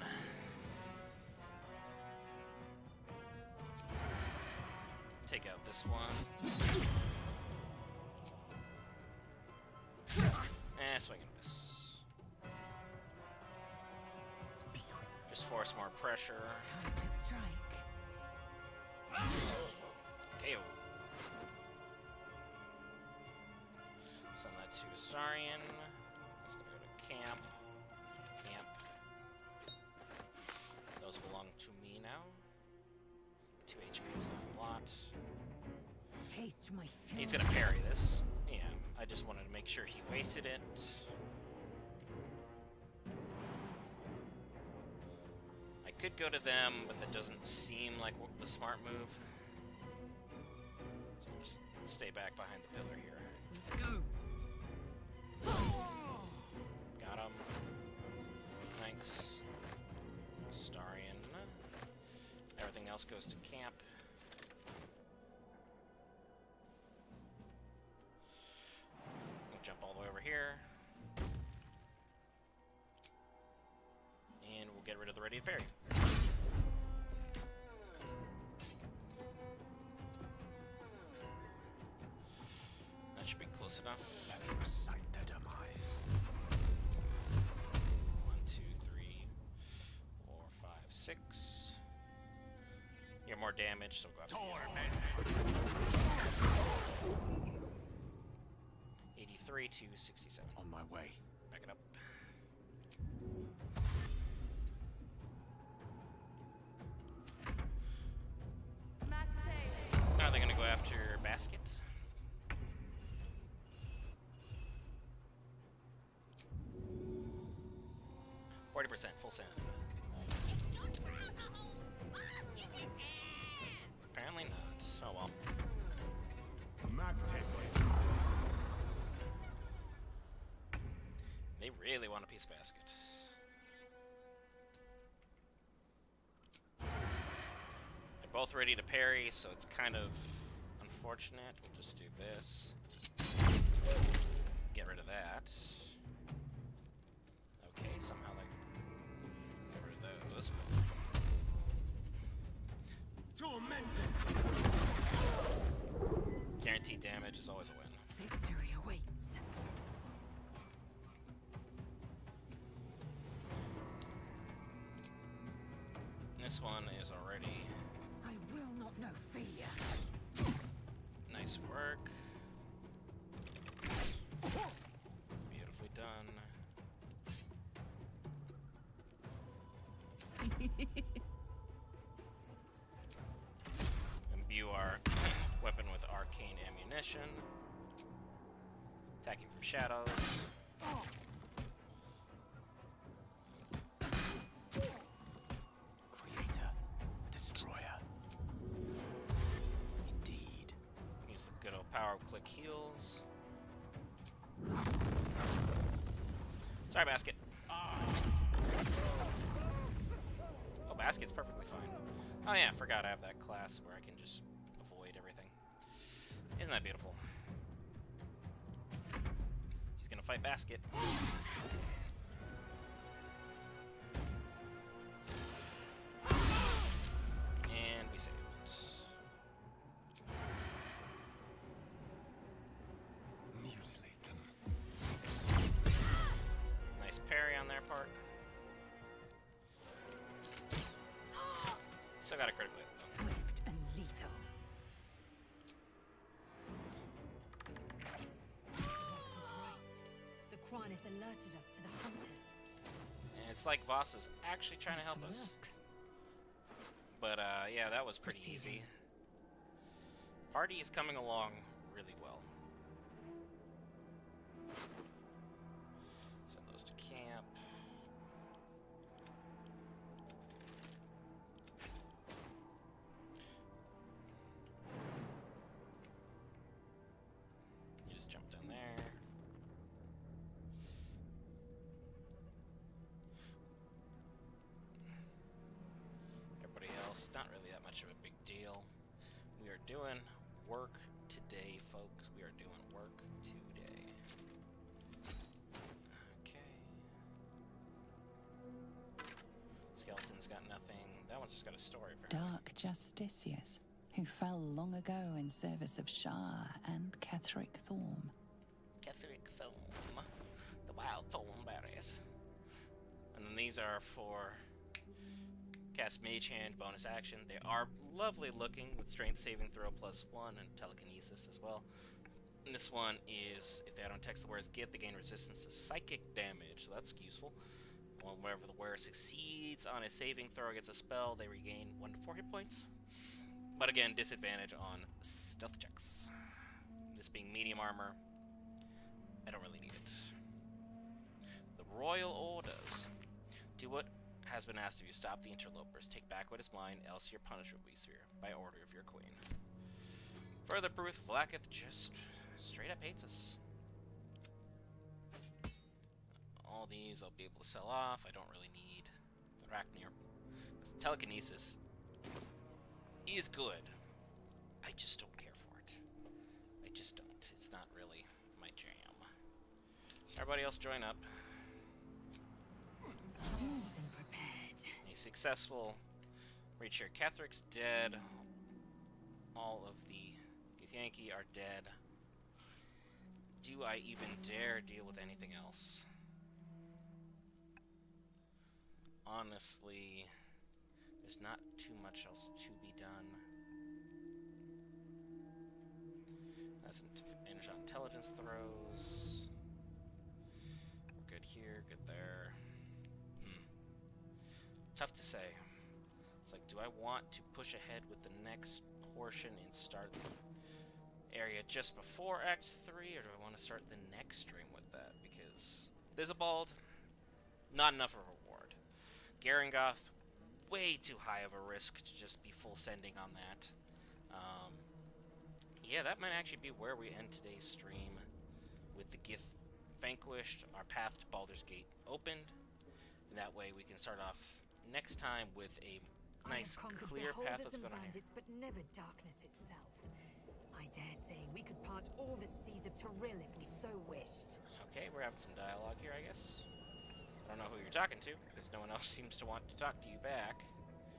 Take out this one. Swing and miss. Just force more pressure. Time to strike. KO. Send that to Astarion. It's gonna go to camp. Camp. Those belong to me now. 2 HP is not a lot. Taste my fury. He's gonna parry this. Yeah, I just wanted to make sure he wasted it. I could go to them, but that doesn't seem like the smart move. So I'll just stay back behind the pillar here. Let's go. Got him. Thanks. Astarion. Everything else goes to camp. We'll jump all the way over here. And we'll get rid of the ready to parry. That should be close enough. Recite their demise. 1, 2, 3, 4, 5, 6. You're more damage, so go after you. 83 to 67. On my way. Back it up. Now they're gonna go after Basket. %, full send. Oh well. They really want a peace basket. They're both ready to parry, so it's kind of unfortunate. We'll just do this. Get rid of that. Okay, somehow they get rid of those. Guaranteed damage is always a win. Victory awaits. This one is already I will not know fear. nice work. Beautifully done. Imbue our weapon with arcane ammunition. Attacking from shadows. Creator, destroyer. Indeed. Use the good old power of click heals. Sorry, basket. Oh, basket's perfectly fine. Oh yeah, forgot I have that class where I can just avoid everything. Isn't that beautiful? He's gonna fight basket. And we saved. Mutilate them. Nice parry on their part. Still got a critical hit though. Swift and lethal. Voss was right. The Quanith alerted us to the hunters. And it's like Voss is actually trying to help us. But yeah, that was pretty easy. Party is coming along really well. Send those to camp. You just jump down there. Everybody else, not really that much of a big deal. We are doing work today, folks. We are doing work today. Okay. Skeleton's got nothing. That one's just got a story, apparently. Dark justiciars, who fell long ago in service of Shah and Ketheric Thorm. Ketheric Thorm. The wild thornberries. And then these are for cast Mage Hand bonus action. They are lovely looking with strength saving throw +1 and telekinesis as well. And this one is, if they add on text the words get, they gain resistance to psychic damage, so that's useful. Well, whenever the wearer succeeds on a saving throw or gets a spell, they regain 1 to 4 hit points. But again, disadvantage on stealth checks. This being medium armor, I don't really need it. The Royal Orders. Do what has been asked of you. Stop the interlopers. Take back what is mine, else your punishment will be severe, by order of your queen. Further proof, Vlaakith just straight up hates us. All these I'll be able to sell off. I don't really need Arachnir. Because telekinesis is good. I just don't care for it. I just don't. It's not really my jam. Everybody else join up. More than prepared. A successful reach here. Ketheric's dead. All of the Githyanki are dead. Do I even dare deal with anything else? Honestly, there's not too much else to be done. That's an advantage on intelligence throws. We're good here, good there. Tough to say. It's like, do I want to push ahead with the next portion and start the area just before Act 3, or do I want to start the next stream with that? Because there's a bald, not enough of a reward. Garangoth, way too high of a risk to just be full sending on that. yeah, that might actually be where we end today's stream, with the Gith vanquished, our path to Baldur's Gate opened, and that way we can start off next time with a nice, clear path that's going on here. Bandits, but never darkness itself. I dare say we could part all the seas of Terrill if we so wished. Okay, we're having some dialogue here, I guess. I don't know who you're talking to, because no one else seems to want to talk to you back.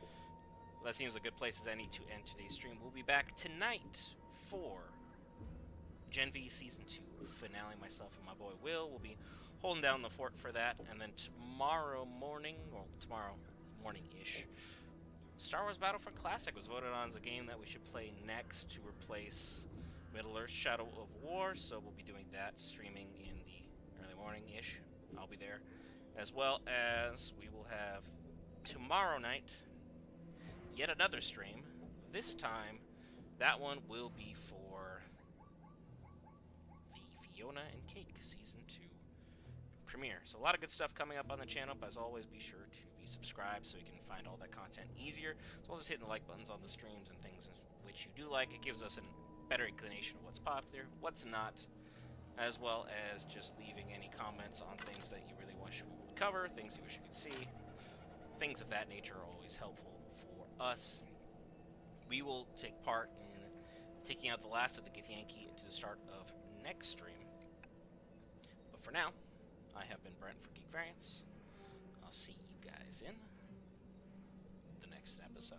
Well, that seems a good place as any to end today's stream. We'll be back tonight for Gen V Season 2 finale. Myself and my boy Will will be holding down the fort for that, and then tomorrow morning, well, tomorrow morning-ish, Star Wars Battlefront Classic was voted on as the game that we should play next to replace Middle-earth Shadow of War, so we'll be doing that, streaming in the early morning-ish. I'll be there. As well as we will have tomorrow night yet another stream. This time, that one will be for the Fiona and Cake Season 2 premiere. So a lot of good stuff coming up on the channel, but as always, be sure to be subscribed so you can find all that content easier, as well as hitting the like buttons on the streams and things which you do like. It gives us a better inclination of what's popular, what's not, as well as just leaving any comments on things that you really wish we would cover, things you wish you could see. Things of that nature are always helpful for us. We will take part in taking out the last of the Githyanki into the start of next stream. But for now, I have been Brent for Geek Variants. I'll see you guys in the next episode.